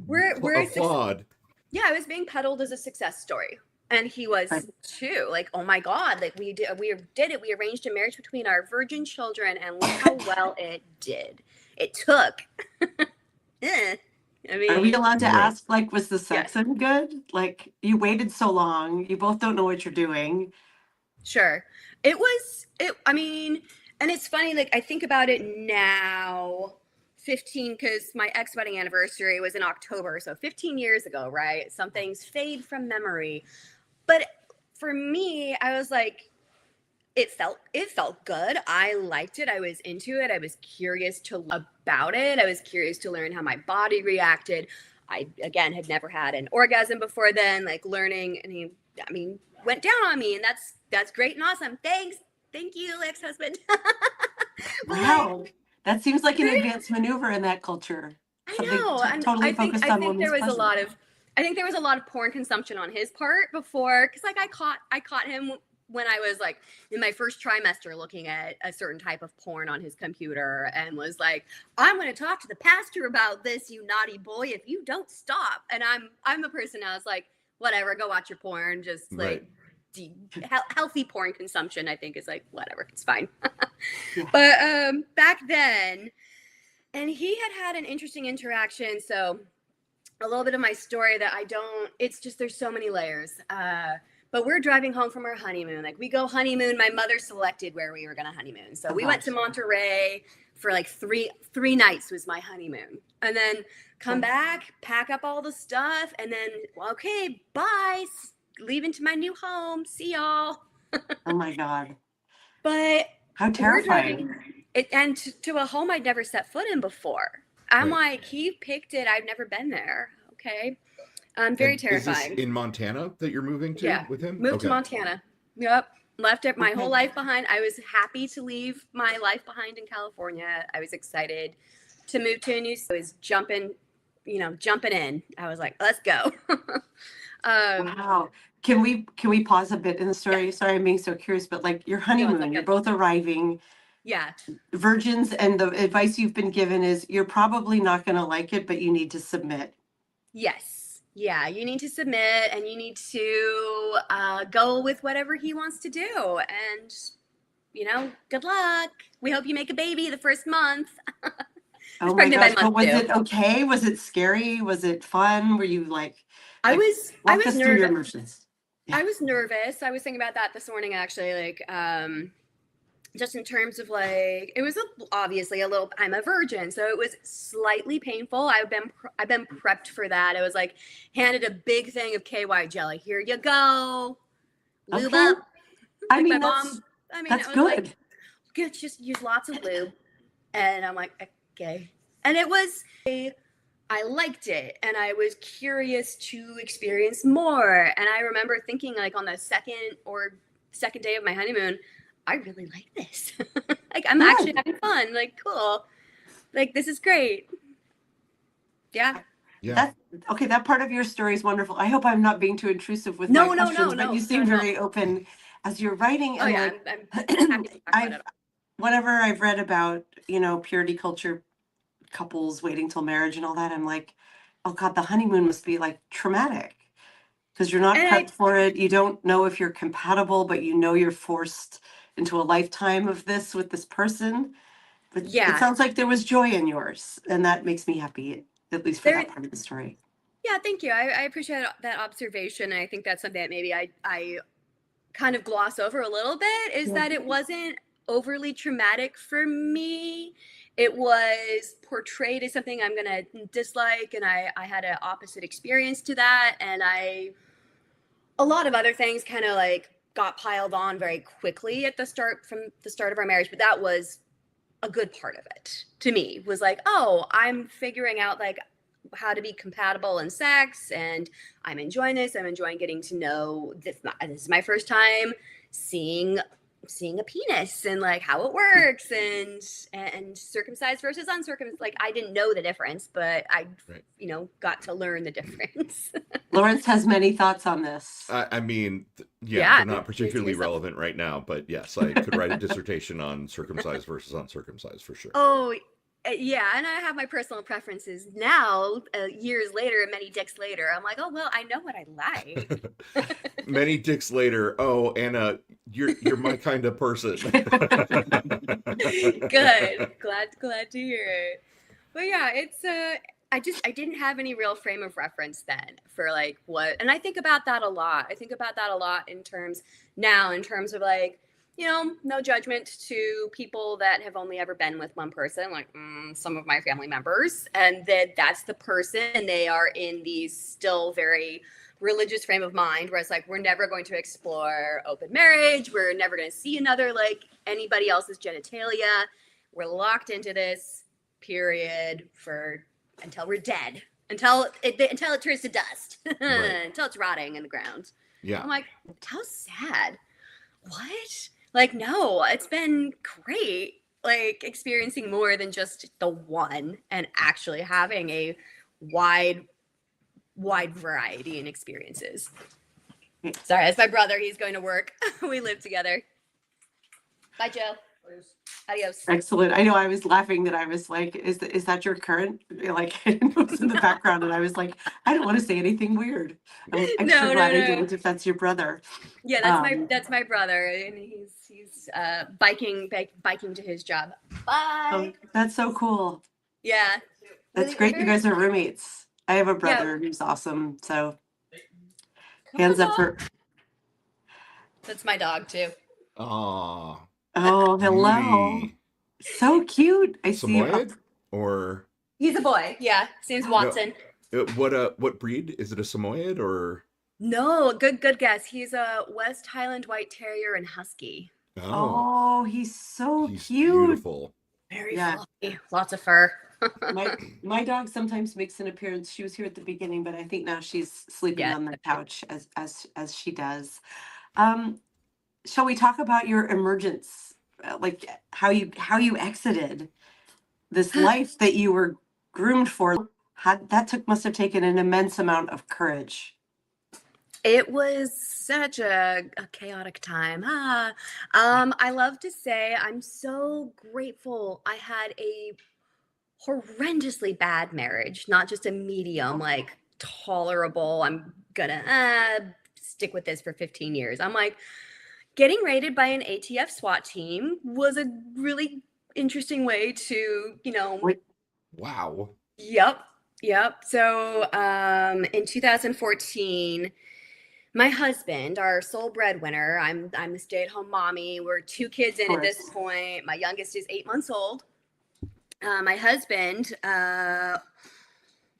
S3: We're
S1: applaud.
S3: yeah. I was being peddled as a success story, and he
S2: Right.
S3: was too. Like, oh my god, like we did it. We arranged a marriage between our virgin children, and look how well it did. It took. Eh. I
S2: Are we
S3: mean,
S2: allowed to
S1: Right.
S2: ask, like, was the sex
S3: yes.
S2: any good? Like, you waited so long, you both don't know what you're doing.
S3: Sure. I mean, and it's funny, like, I think about it now, 15, because my ex wedding anniversary was in October. So 15 years ago, right? Some things fade from memory. But for me, I was like, it felt good. I liked it. I was into it. I was curious about it. I was curious to learn how my body reacted. I again had never had an orgasm before then, like learning, and he I mean went down on me, and that's great and awesome. Thank you, ex-husband. But like,
S2: Wow. That seems like an advanced maneuver in that culture.
S3: I
S2: Something
S3: know, and
S2: totally focused
S3: I
S2: on
S3: think
S2: women's pleasure.
S3: I think there was a lot of porn consumption on his part before, because like I caught him when I was like in my first trimester looking at a certain type of porn on his computer, and was like, I'm going to talk to the pastor about this, you naughty boy, if you don't stop. And I'm the person I was like, whatever, go watch your porn, just
S1: Right.
S3: like healthy porn consumption, I think, is like whatever, it's fine.
S2: Yeah.
S3: But back then, and he had an interesting interaction. So a little bit of my story that I don't, it's just, there's so many layers. But we're driving home from our honeymoon. Like, we go honeymoon. My mother selected where we were going to honeymoon. So
S2: Oh
S3: we went to
S2: gosh.
S3: Monterey for like three nights was my honeymoon. And then come
S2: Okay.
S3: back, pack up all the stuff, and then, well, okay, bye. Leaving to my new home. See y'all.
S2: Oh my God.
S3: But
S2: How
S3: we're
S2: terrifying.
S3: driving it, and to a home I'd never set foot in before. I'm
S1: Right.
S3: like, he picked it. I've never been there. Okay. Very
S1: And is this
S3: terrifying.
S1: in Montana that you're moving to
S3: Yeah.
S1: with him?
S3: Moved to
S1: Okay.
S3: Montana. Yep. Left it, my
S2: Okay.
S3: whole life behind. I was happy to leave my life behind in California. I was excited to move to a new. I was jumping in. I was like, let's go.
S2: Wow. Can we pause a bit in the
S3: Yeah.
S2: story? Sorry, I'm being so curious, but like your
S3: No, it's
S2: honeymoon, you're
S3: okay.
S2: both arriving
S3: Yeah.
S2: virgins, and the advice you've been given is you're probably not going to like it, but you need to submit.
S3: Yes. Yeah. You need to submit, and you need to go with whatever he wants to do. And, good luck. We hope you make a baby the first month. I was
S2: Oh my
S3: pregnant by
S2: gosh. But
S3: month
S2: was
S3: 2.
S2: it okay? Was it scary? Was it fun? Were you like
S3: I
S2: like
S3: was
S2: walk us through your
S3: nervous.
S2: emotions? Yeah.
S3: I was nervous. I was thinking about that this morning, actually. Like, just in terms of like, it was obviously a little, I'm a virgin, so it was slightly painful. I've been prepped for that. It was like handed a big thing of KY jelly. Here you go, lube
S2: Okay.
S3: up.
S2: I
S3: Like my
S2: mean,
S3: mom, I mean,
S2: that's
S3: it was like,
S2: good.
S3: just use lots of lube. And I'm like, okay. And it was, I liked it and I was curious to experience more. And I remember thinking like on the second day of my honeymoon, I really like this. Like I'm actually
S2: Good.
S3: having fun. Like cool. Like this is great. Yeah.
S1: Yeah.
S2: That okay, that part of your story is wonderful. I hope I'm not being too intrusive with my
S3: No, no, no,
S2: questions, but
S3: no,
S2: you
S3: not
S2: seem
S3: at all.
S2: very open as you're writing
S3: Oh
S2: and
S3: yeah,
S2: like
S3: I'm happy to talk about
S2: I've
S3: it.
S2: whatever I've read about, purity culture couples waiting till marriage and all that, I'm like, oh God, the honeymoon must be like traumatic because you're not
S3: And
S2: prepped for it. You don't know if you're compatible, but you're forced into a lifetime of this with this person. But it
S3: yeah,
S2: sounds like there was joy in yours, and that makes me happy, at least for
S3: there
S2: that part of the story.
S3: yeah, thank you. I appreciate that observation. And I think that's something that maybe I kind of gloss over a little bit is
S2: Yeah.
S3: that it wasn't overly traumatic for me. It was portrayed as something I'm gonna dislike, and I had an opposite experience to that, and a lot of other things kind of like got piled on very quickly at the start from the start of our marriage, but that was a good part of it to me was like, oh, I'm figuring out like how to be compatible in sex and I'm enjoying this. I'm enjoying getting to know this. This is my first time seeing a penis and like how it works and circumcised versus uncircumcised. Like I didn't know the difference, but I
S1: Right.
S3: got to learn the difference.
S2: Lawrence has many thoughts on this.
S1: I mean, yeah,
S3: Yeah,
S1: they're not
S3: say
S1: particularly
S3: yourself.
S1: relevant right now, but yes, I could write a dissertation on circumcised versus uncircumcised for sure.
S3: Oh, yeah, and I have my personal preferences now, years later, many dicks later. I'm like, oh well, I know what I like.
S1: Many dicks later, oh, Anna, you're my kind of person.
S3: Good, glad to hear it. But yeah, it's I didn't have any real frame of reference then for like what, and I think about that a lot. I think about that a lot in terms of like, no judgment to people that have only ever been with one person, like some of my family members, and that's the person, and they are in these still very religious frame of mind where it's like we're never going to explore open marriage, we're never going to see another like anybody else's genitalia, we're locked into this period for until we're dead, until it turns to dust,
S1: Right.
S3: until it's rotting in the ground.
S1: Yeah.
S3: I'm like, how sad. What? Like, no, it's been great. Like experiencing more than just the one and actually having a wide variety in experiences. Sorry, that's my brother. He's going to work. We live together. Bye, Joe. Adios.
S2: Excellent. I know I was laughing that I was like, is that your current? Like, it was in the background, and I was like, I don't want to say anything weird. I'm extra
S3: No,
S2: glad I
S3: no.
S2: didn't if that's your brother.
S3: Yeah, that's my brother, and he's biking to his job. Bye.
S2: Oh, that's so cool.
S3: Yeah.
S2: That's great. You guys are roommates. I have a
S3: Yeah.
S2: brother who's awesome. So hands up for.
S3: That's my dog too.
S1: Aw.
S2: Oh, hello.
S1: Beauty.
S2: So cute. I see.
S1: Samoyed? Or
S3: He's a boy. Yeah, his name's Watson.
S1: what breed? Is it a Samoyed or?
S3: No, good guess. He's a West Highland White Terrier and Husky.
S2: Oh, he's so
S1: he's
S2: cute.
S1: beautiful.
S3: Very
S2: Yeah.
S3: fluffy. Lots of fur.
S2: My dog sometimes makes an appearance. She was here at the beginning, but I think now she's sleeping
S3: Yeah.
S2: on the couch as she does. Shall we talk about your emergence, like how you exited this life that you were groomed for? Must have taken an immense amount of courage.
S3: It was such a chaotic time. I love to say I'm so grateful I had a horrendously bad marriage, not just a medium, like tolerable. I'm gonna stick with this for 15 years. I'm like, getting raided by an ATF SWAT team was a really interesting way to,
S1: Wow.
S3: Yep. So in 2014, My husband, our sole breadwinner. I'm the stay-at-home mommy. We're 2 kids in at this point. My youngest is 8 months old. My husband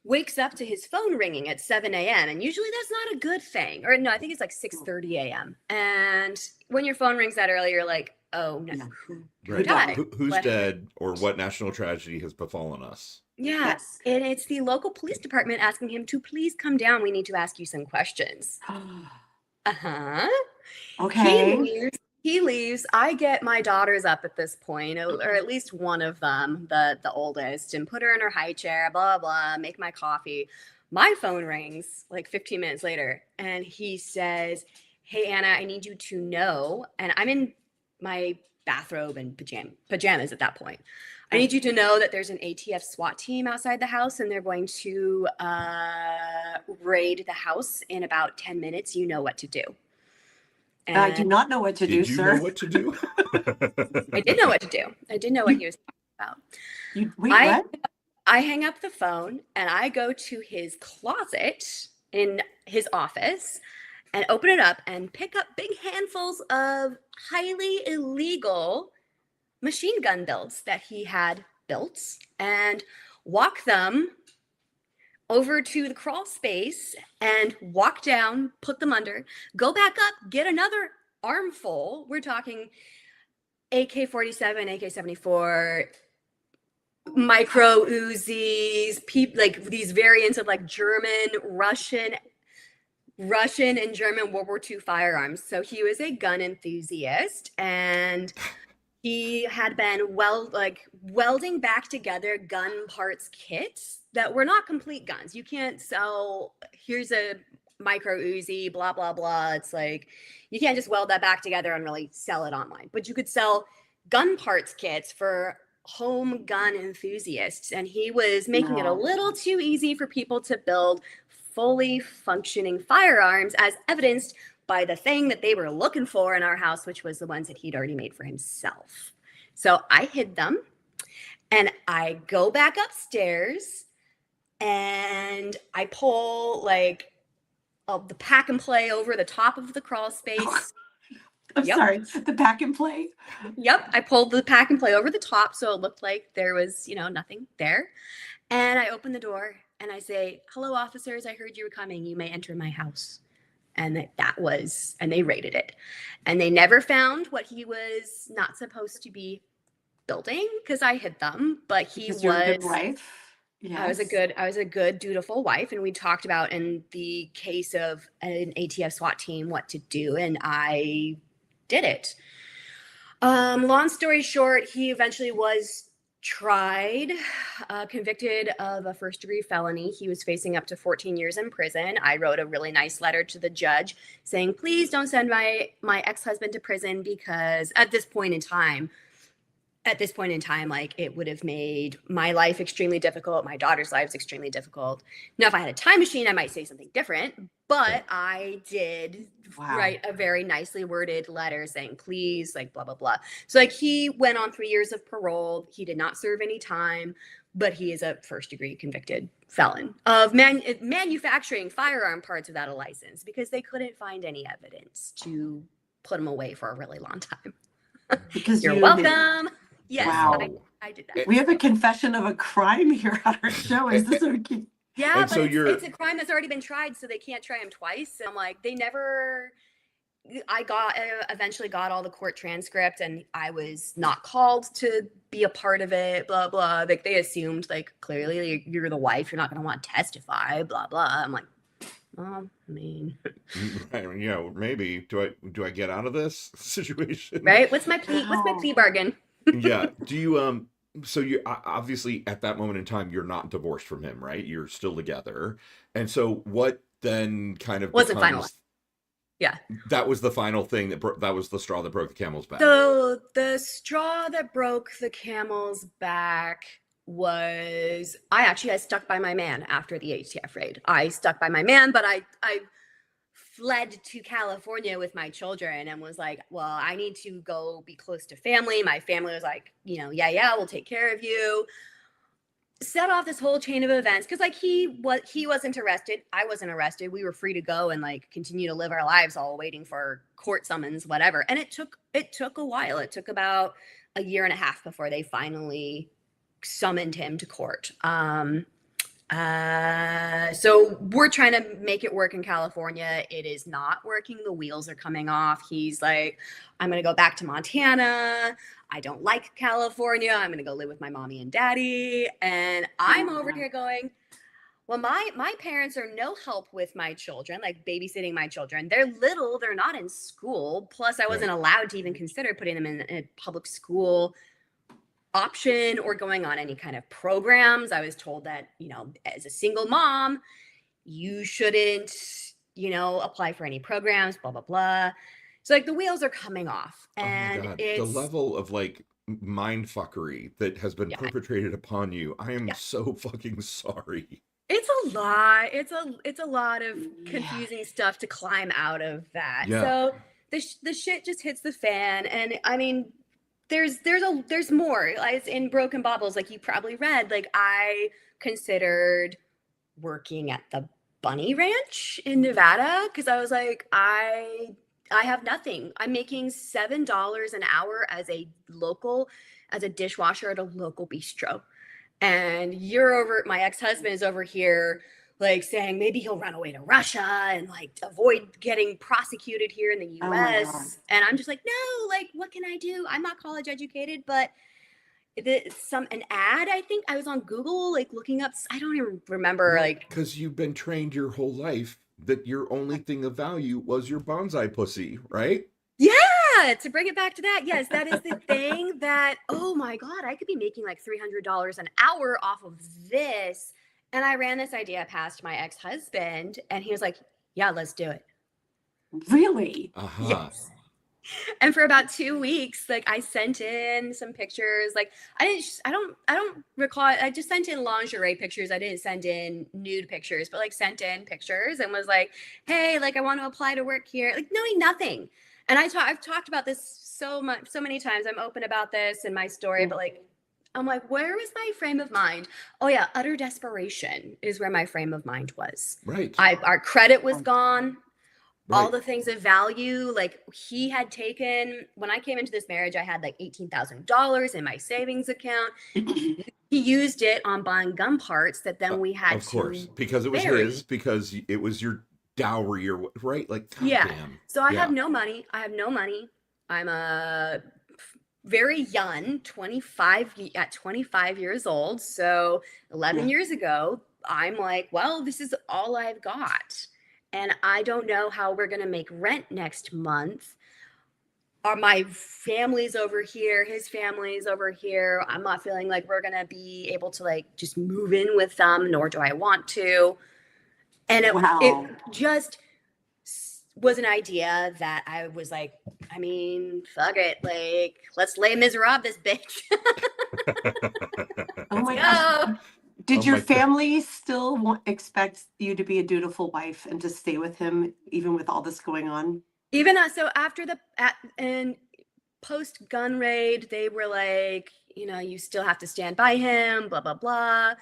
S3: wakes up to his phone ringing at 7 a.m. And usually that's not a good thing. Or no, I think it's like 6:30 a.m. And when your phone rings that early, you're like, oh no,
S2: Yeah.
S3: who
S1: Right.
S3: died?
S1: Who's
S3: What-
S1: dead or what national tragedy has befallen us?
S3: Yeah.
S2: Yes.
S3: And it's the local police department asking him to please come down. We need to ask you some questions. Uh-huh.
S2: Okay.
S3: He leaves. I get my daughters up at this point, or at least one of them, the oldest, and put her in her high chair, blah, blah, make my coffee. My phone rings like 15 minutes later, and he says, hey, Anna, I need you to know, and I'm in my bathrobe and pajamas at that point. I need you to know that there's an ATF SWAT team outside the house, and they're going to raid the house in about 10 minutes. You know what to do.
S2: I do not know what to do,
S1: Did you
S2: sir.
S1: know what to do?
S3: I did know what to do. I did know what he was talking about.
S2: Wait,
S3: I-
S2: what?
S3: I hang up the phone and I go to his closet in his office and open it up and pick up big handfuls of highly illegal machine gun builds that he had built and walk them over to the crawl space and walk down, put them under, go back up, get another armful. We're talking AK-47, AK-74, micro Uzis, like these variants of like German, Russian and German World War II firearms. So he was a gun enthusiast, and he had been welding back together gun parts kits that were not complete guns. You can't sell, here's a micro Uzi, blah, blah, blah. It's like, you can't just weld that back together and really sell it online. But you could sell gun parts kits for home gun enthusiasts. And he was making it a little too easy for people to build fully functioning firearms, as evidenced by the thing that they were looking for in our house, which was the ones that he'd already made for himself. So I hid them and I go back upstairs and I pull like the pack and play over the top of the crawl space.
S2: I'm sorry, the pack and play.
S3: Yep, I pulled the pack and play over the top so it looked like there was, nothing there. And I open the door and I say, hello, officers, I heard you were coming. You may enter my house. And and they raided it. And they never found what he was not supposed to be building because I hid them, but he was
S2: You're a good wife. Yes.
S3: I was a good, dutiful wife. And we talked about in the case of an ATF SWAT team what to do. And I did it. Long story short, he eventually was tried, convicted of a first-degree felony. He was facing up to 14 years in prison. I wrote a really nice letter to the judge saying, please don't send my ex-husband to prison, because at this point in time, like, it would have made my life extremely difficult, my daughter's lives extremely difficult. Now, if I had a time machine, I might say something different, but I did write a very nicely worded letter saying, please, like, blah, blah, blah. So, like, he went on 3 years of parole. He did not serve any time, but he is a first-degree convicted felon of manufacturing firearm parts without a license, because they couldn't find any evidence to put him away for a really long time.
S2: Because
S3: You're welcome. Yes,
S2: wow.
S3: I did that.
S2: We have a confession of a crime here on our show. Is this okay?
S3: Yeah,
S1: And
S3: but
S1: so
S3: it's a crime that's already been tried, so they can't try him twice. And I'm like, I eventually got all the court transcript, and I was not called to be a part of it, blah, blah. Like, they assumed, like, clearly you're the wife, you're not going to want to testify, blah, blah. I'm like, well, I mean,
S1: maybe do I get out of this situation?
S3: right? What's my plea bargain?
S1: Yeah. Do you so you obviously at that moment in time you're not divorced from him, right? You're still together. And so what then kind of
S3: Wasn't final. Yeah.
S1: That was the final thing that was the straw that broke the camel's back.
S3: So the straw that broke the camel's back was I stuck by my man after the ATF raid. I stuck by my man, but I fled to California with my children and was like, well, I need to go be close to family. My family was like, yeah, we'll take care of you. set off this whole chain of events because like he wasn't arrested, I wasn't arrested, we were free to go and like continue to live our lives all waiting for court summons, whatever. And it took a while. It took about a year and a half before they finally summoned him to court. So we're trying to make it work in California. It is not working. The wheels are coming off. He's like, I'm going to go back to Montana. I don't like California. I'm going to go live with my mommy and daddy. And I'm over here going, well, my parents are no help with my children, like babysitting my children. They're little. They're not in school. Plus, I wasn't allowed to even consider putting them in a public school option or going on any kind of programs. I was told that, you know, as a single mom, you shouldn't, you know, apply for any programs, blah, blah, blah. So like the wheels are coming off. And
S1: Oh my God.
S3: it's
S1: The level of like mind fuckery that has been
S3: yeah,
S1: perpetrated upon you. I am
S3: yeah.
S1: so fucking sorry.
S3: It's a lot. It's a lot of
S2: Yeah.
S3: confusing stuff to climb out of that.
S1: Yeah.
S3: So the shit just hits the fan. And I mean, there's more. It's in Broken Baubles, like you probably read. Like I considered working at the bunny ranch in Nevada because I was like, I have nothing. I'm making $7 an hour as a dishwasher at a local bistro. And my ex-husband is over here like saying maybe he'll run away to Russia and like avoid getting prosecuted here in the
S2: Oh my God.
S3: US. And I'm just like, no, like what can I do? I'm not college educated, but an ad, I think I was on Google like looking up, I don't even remember like
S1: Because you've been trained your whole life that your only thing of value was your bonsai pussy, right?
S3: yeah, to bring it back to that, yes, that is the thing that, oh my God, I could be making like $300 an hour off of this. And I ran this idea past my ex-husband and he was like, yeah, let's do it.
S2: Really?
S1: Uh-huh.
S3: Yes. And for about 2 weeks, like I sent in some pictures. Like I don't recall. I just sent in lingerie pictures. I didn't send in nude pictures, but like sent in pictures and was like, hey, like I want to apply to work here. Like knowing nothing. And I've talked about this so many times. I'm open about this in my story, but like, I'm like, where was my frame of mind? Oh yeah, utter desperation is where my frame of mind was.
S1: Right.
S3: Our credit was gone. All
S1: Right.
S3: the things of value, like he had taken, when I came into this marriage, I had like $18,000 in my savings account. He used it on buying gun parts that then we had
S1: Of course,
S3: to
S1: because it was
S3: bury.
S1: his, because it was your dowry or what, right? Like,
S3: Yeah.
S1: goddamn.
S3: So I
S1: Yeah.
S3: have no money. I'm very young, 25 years old. So 11
S2: Yeah.
S3: years ago, I'm like, well, this is all I've got. And I don't know how we're going to make rent next month. My family's over here, his family's over here. I'm not feeling like we're going to be able to like just move in with them, nor do I want to. And it
S2: Wow.
S3: just was an idea that I was like, I mean, fuck it. Like, let's lay miserable this bitch.
S2: Oh my
S3: Go.
S2: gosh. Did
S1: Oh
S2: your
S1: my God.
S2: family still expect you to be a dutiful wife and to stay with him even with all this going on?
S3: Even so after and post gun raid, they were like, you know, you still have to stand by him, blah, blah, blah.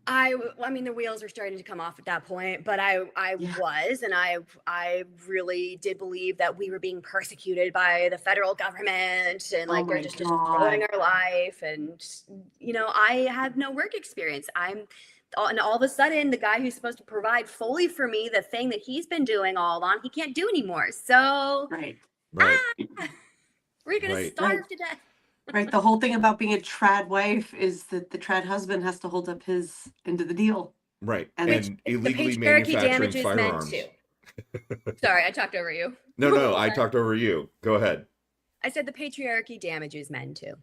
S3: I mean, the wheels were starting to come off at that point, but I
S2: Yeah.
S3: was, and I really did believe that we were being persecuted by the federal government and
S2: Oh
S3: like they're
S2: my
S3: just destroying
S2: God.
S3: our life. And, you know, I have no work experience. And all of a sudden, the guy who's supposed to provide fully for me, the thing that he's been doing all along, he can't do anymore. So
S2: Right.
S1: Right.
S3: we're going to
S1: Right.
S3: starve to death.
S2: Right. The whole thing about being a trad wife is that the trad husband has to hold up his end of the deal.
S1: Right.
S2: And
S1: And
S3: The
S1: illegally
S3: patriarchy
S1: manufacturing
S3: damage is meant
S1: firearms.
S3: to. Sorry, I talked over you.
S1: No, I talked over you. Go ahead.
S3: I said the patriarchy damages men too.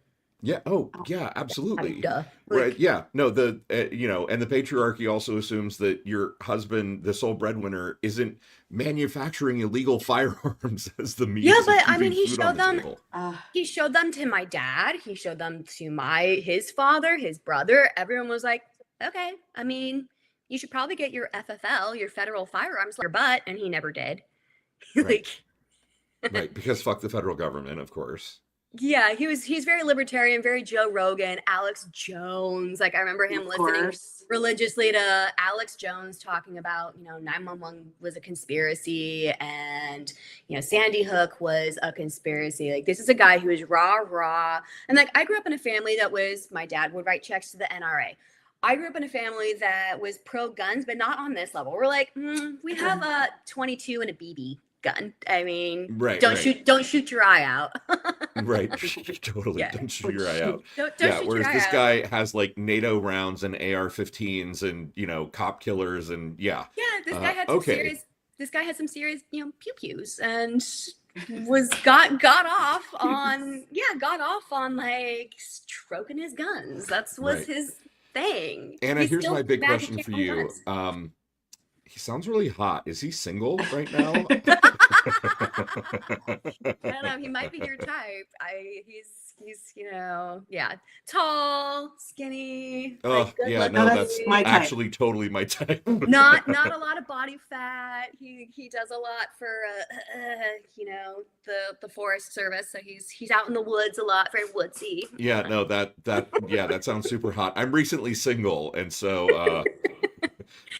S1: Yeah. Oh, yeah, absolutely.
S3: Duh.
S1: Right. Yeah. No, you know, and the patriarchy also assumes that your husband, the sole breadwinner, isn't manufacturing illegal firearms as the means
S3: Yeah,
S1: of
S3: but I
S1: keeping
S3: mean, he
S1: food
S3: showed
S1: on the
S3: them.
S1: table.
S3: He showed them to my dad. He showed them to his father, his brother. Everyone was like, okay. I mean, you should probably get your FFL, your federal firearms, your butt, and he never did.
S1: Right.
S3: Like,
S1: Right. Because fuck the federal government, of course.
S3: Yeah, he's very libertarian, very Joe Rogan, Alex Jones. Like I remember him
S2: Of
S3: listening
S2: course.
S3: religiously to Alex Jones talking about, 911 was a conspiracy and, Sandy Hook was a conspiracy. Like this is a guy who is raw. And like I grew up in a family that was my dad would write checks to the NRA. I grew up in a family that was pro guns, but not on this level. We're like, we have a 22 and a BB gun. I mean,
S1: Right,
S3: don't
S1: right.
S3: shoot your eye out.
S1: Right, totally.
S3: Yeah.
S1: Don't shoot your eye out.
S3: Don't
S1: Yeah,
S3: shoot your
S1: whereas
S3: eye
S1: this
S3: out.
S1: guy has like NATO rounds and AR-15s and cop killers and yeah.
S3: Yeah,
S1: Okay,
S3: this guy had some serious, pew pews and was got off on like stroking his guns. That's was
S1: right.
S3: his thing.
S1: Anna,
S3: He's
S1: here's
S3: still
S1: my big
S3: mad he
S1: question
S3: can't
S1: for
S3: own
S1: you.
S3: guns.
S1: He sounds really hot. Is he single right now?
S3: I don't know. He might be your type. He's yeah, tall, skinny,
S1: Oh,
S3: like good
S1: yeah,
S2: No,
S1: no,
S3: looking.
S2: that's
S1: that's
S2: my type.
S1: actually totally my type.
S3: Not a lot of body fat. He does a lot for the Forest Service. So he's out in the woods a lot, very woodsy.
S1: Yeah, no, that sounds super hot. I'm recently single, and so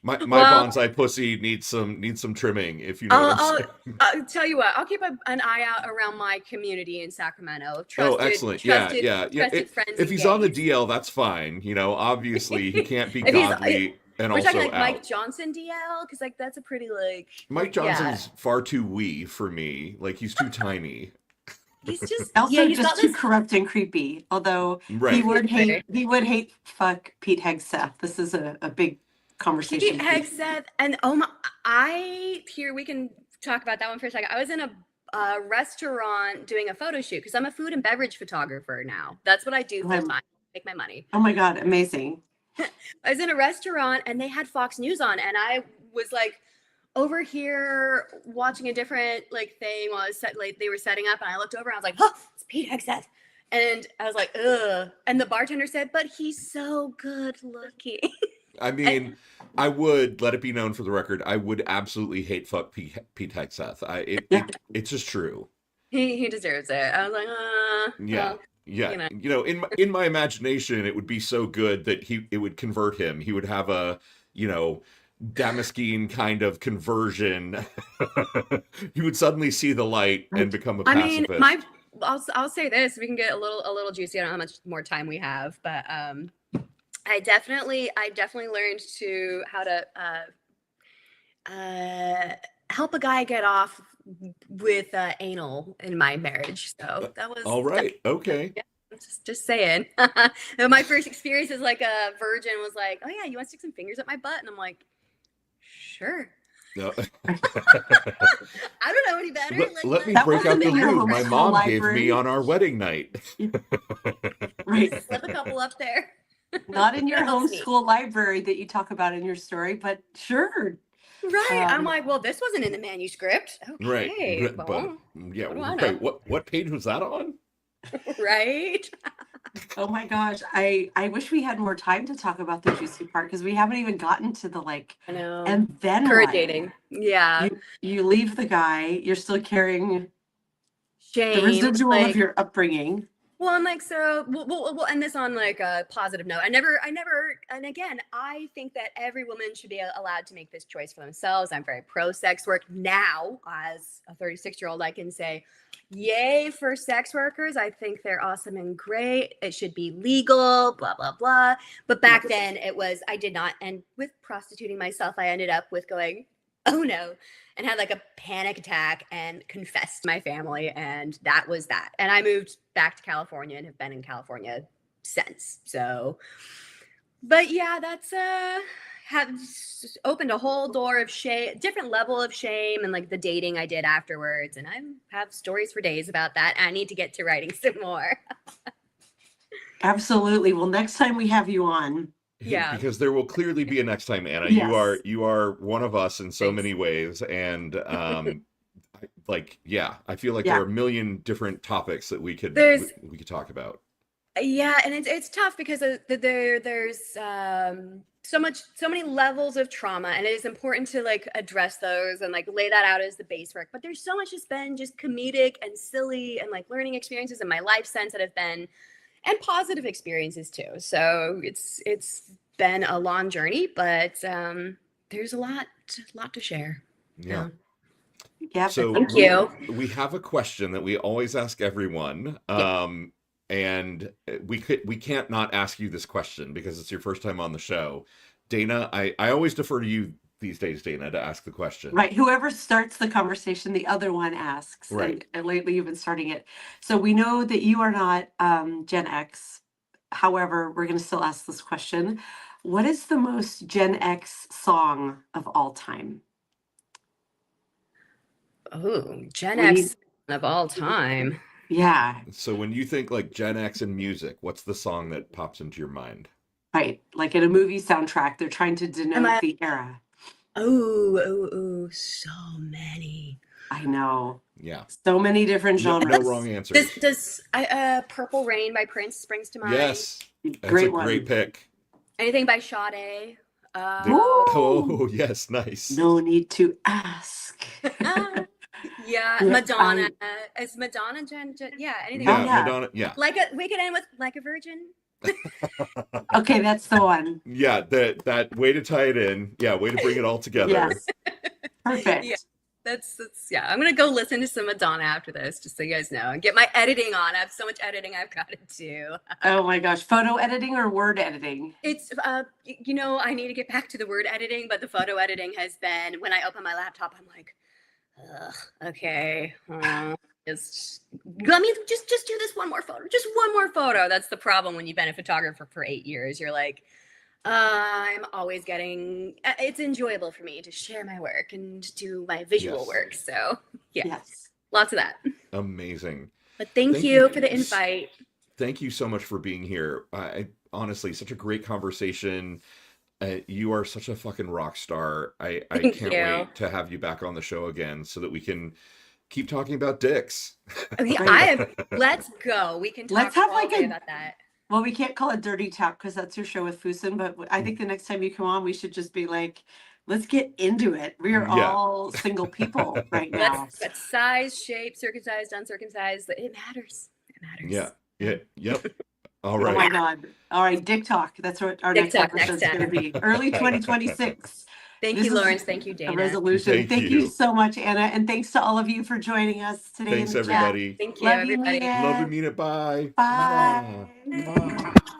S1: my
S3: Well,
S1: bonsai pussy needs some trimming, if you know what I'm
S3: I'll,
S1: saying.
S3: I'll tell you what. I'll keep an eye out around my community in Sacramento.
S1: Oh,
S3: Trusted,
S1: excellent. Yeah,
S3: trusted,
S1: yeah, yeah.
S3: trusted friends
S1: If
S3: and
S1: he's on the
S3: gays.
S1: DL, that's fine. Obviously he can't be
S3: If he's,
S1: godly and
S3: we're talking
S1: also
S3: like Mike
S1: out.
S3: Johnson DL, because like that's a pretty like
S1: Mike
S3: yeah.
S1: Johnson's far too wee for me. Like he's too tiny.
S3: He's just
S2: Also,
S3: he's got
S2: just too
S3: this.
S2: corrupt and creepy. Although
S1: Right.
S2: he would hate fuck Pete Hegseth. This is a big conversation.
S3: Pete Hegseth and oh my, we can talk about that one for a second. I was in a restaurant doing a photo shoot because I'm a food and beverage photographer now. That's what I do full time, make my money.
S2: Oh my God, amazing.
S3: I was in a restaurant and they had Fox News on, and I was like over here watching a different like thing while they were setting up, and I looked over and I was like, oh, it's Pete Hegseth. And I was like, ugh. And the bartender said, but he's so good looking.
S1: I mean, I would let it be known for the record, I would absolutely hate fuck Pete Hegseth. It's just true.
S3: He deserves it. I was like,
S1: Yeah.
S3: well,
S1: Yeah. In my imagination, it would be so good that it would convert him. He would have a, Damascene kind of conversion. He would suddenly see the light and become a
S3: I mean,
S1: pacifist.
S3: I'll say this, we can get a little juicy. I don't know how much more time we have, but I definitely learned how to help a guy get off with anal in my marriage. So that was
S1: All right. Okay.
S3: yeah, just saying. My first experience as like a virgin was like, oh yeah, you want to stick some fingers up my butt? And I'm like, sure.
S1: No.
S3: I don't know any better.
S1: Let me
S2: That
S1: break out
S2: wasn't
S1: the
S2: in your
S1: lube my
S2: homeschool
S1: mom gave me
S2: library.
S1: on our wedding night.
S2: Right.
S3: slip a couple up there.
S2: Not in your
S3: That helps me.
S2: homeschool library that you talk about in your story, but sure.
S3: Right. I'm
S2: Um,
S3: like, well, this wasn't in the manuscript.
S1: Right.
S3: Okay.
S1: But
S3: Well,
S1: yeah,
S3: what do I
S1: right.
S3: know?
S1: What page was that on?
S3: right.
S2: Oh my gosh, I wish we had more time to talk about the juicy part because we haven't even gotten to the like,
S3: I know.
S2: and then
S3: Current
S2: what?
S3: dating. Yeah.
S2: You leave the guy, you're still carrying
S3: Shame.
S2: the residual
S3: like,
S2: of your upbringing.
S3: Well, I'm like, so we'll end this on like a positive note. I never, and again, I think that every woman should be allowed to make this choice for themselves. I'm very pro sex work now. As a 36-year-old, I can say, yay for sex workers. I think they're awesome and great. It should be legal, blah, blah, blah. But back then I did not. And with prostituting myself, I ended up with going, oh no, and had like a panic attack and confessed to my family. And that was that. And I moved back to California and have been in California since. So, but yeah, that's have opened a whole door of shame, different level of shame, and like the dating I did afterwards. And I have stories for days about that. I need to get to writing some more.
S2: Absolutely. Well, next time we have you on,
S3: Yeah.
S1: Because there will clearly be a next time, Anna.
S2: Yes.
S1: You are one of us in so
S3: Thanks.
S1: many ways, and I feel like
S2: Yeah.
S1: there are a million different topics that we could talk about.
S3: Yeah, and it's tough because there's so many levels of trauma, and it is important to like address those and like lay that out as the base work. But there's so much that's been just comedic and silly and like learning experiences in my life since that have been, and positive experiences too. So it's been a long journey, but there's a lot to share.
S1: Yeah.
S2: Yeah.
S1: So
S3: Thank you.
S1: we have a question that we always ask everyone. And we can't not ask you this question because it's your first time on the show. Dana, I always defer to you these days, Dana, to ask the question.
S2: Right. Whoever starts the conversation, the other one asks.
S1: Right.
S2: And lately you've been starting it. So we know that you are not Gen X. However, we're going to still ask this question. What is the most Gen X song of all time?
S3: Oh, Gen
S2: We
S3: X
S2: need-
S3: of all time.
S2: Yeah.
S1: So when you think like Gen X and music, what's the song that pops into your mind?
S2: Right. Like in a movie soundtrack, they're trying to denote the era.
S3: Oh, so many.
S2: I know.
S1: Yeah.
S2: So many different
S1: No,
S2: genres.
S1: no wrong answers.
S3: Does Purple Rain by Prince springs to mind?
S1: Yes. That's
S2: Great
S1: a great
S2: one.
S1: pick.
S3: Anything by Sade?
S2: Ooh.
S1: Oh, yes, nice.
S2: No need to ask.
S3: Yeah,
S2: Yeah,
S3: Madonna. Is Madonna Gen? Yeah, anything.
S1: Yeah,
S2: yeah.
S1: Madonna. Yeah.
S3: We could end with Like a Virgin.
S2: Okay, that's the one.
S1: Yeah, that way to tie it in. Yeah, way to bring it all together.
S2: Yes. Perfect.
S3: Yeah. That's yeah. I'm gonna go listen to some Madonna after this, just so you guys know, and get my editing on. I have so much editing I've got to do.
S2: Oh my gosh, photo editing or word editing?
S3: It's you know, I need to get back to the word editing, but the photo editing has been, when I open my laptop, I'm like, ugh, okay, just let me just do this one more photo, just one more photo. That's the problem when you've been a photographer for 8 years. You're like, I'm always getting. It's enjoyable for me to share my work and do my visual
S1: Yes.
S3: work. So yeah,
S2: Yes.
S3: lots of that.
S1: Amazing.
S3: But thank
S1: Thank
S3: you
S1: you.
S3: for the invite.
S1: Thank you so much for being here. Honestly, such a great conversation. You are such a fucking rock star. I
S3: Thank
S1: can't
S3: you.
S1: wait to have you back on the show again so that we can keep talking about dicks.
S3: Let's go. We can talk
S2: Let's have
S3: all
S2: like
S3: day
S2: a-
S3: about that.
S2: Well, we can't call it Dirty Talk because that's your show with Fusen, but I think the next time you come on, we should just be like, let's get into it. We are
S1: Yeah.
S2: all single people right now.
S3: But size, shape, circumcised, uncircumcised, it matters. It matters.
S1: Yeah. Yep. All
S2: Oh my
S1: right.
S2: God. All right, Dick Talk. That's what our
S3: Dick
S2: next
S3: Talk next
S2: episode is going to
S3: time.
S2: be. Early 2026.
S3: Thank
S2: This
S3: you,
S2: is
S3: Lawrence. Thank you,
S2: A
S3: Dana.
S2: resolution.
S1: Thank
S2: Thank you
S1: you.
S2: so much, Anna. And thanks to all of you for joining us today
S1: Thanks,
S2: in the chat.
S1: everybody.
S3: Thank you,
S2: Love you,
S3: everybody.
S2: Mia.
S1: Love you, Mina. Bye.
S2: Bye.
S1: Bye.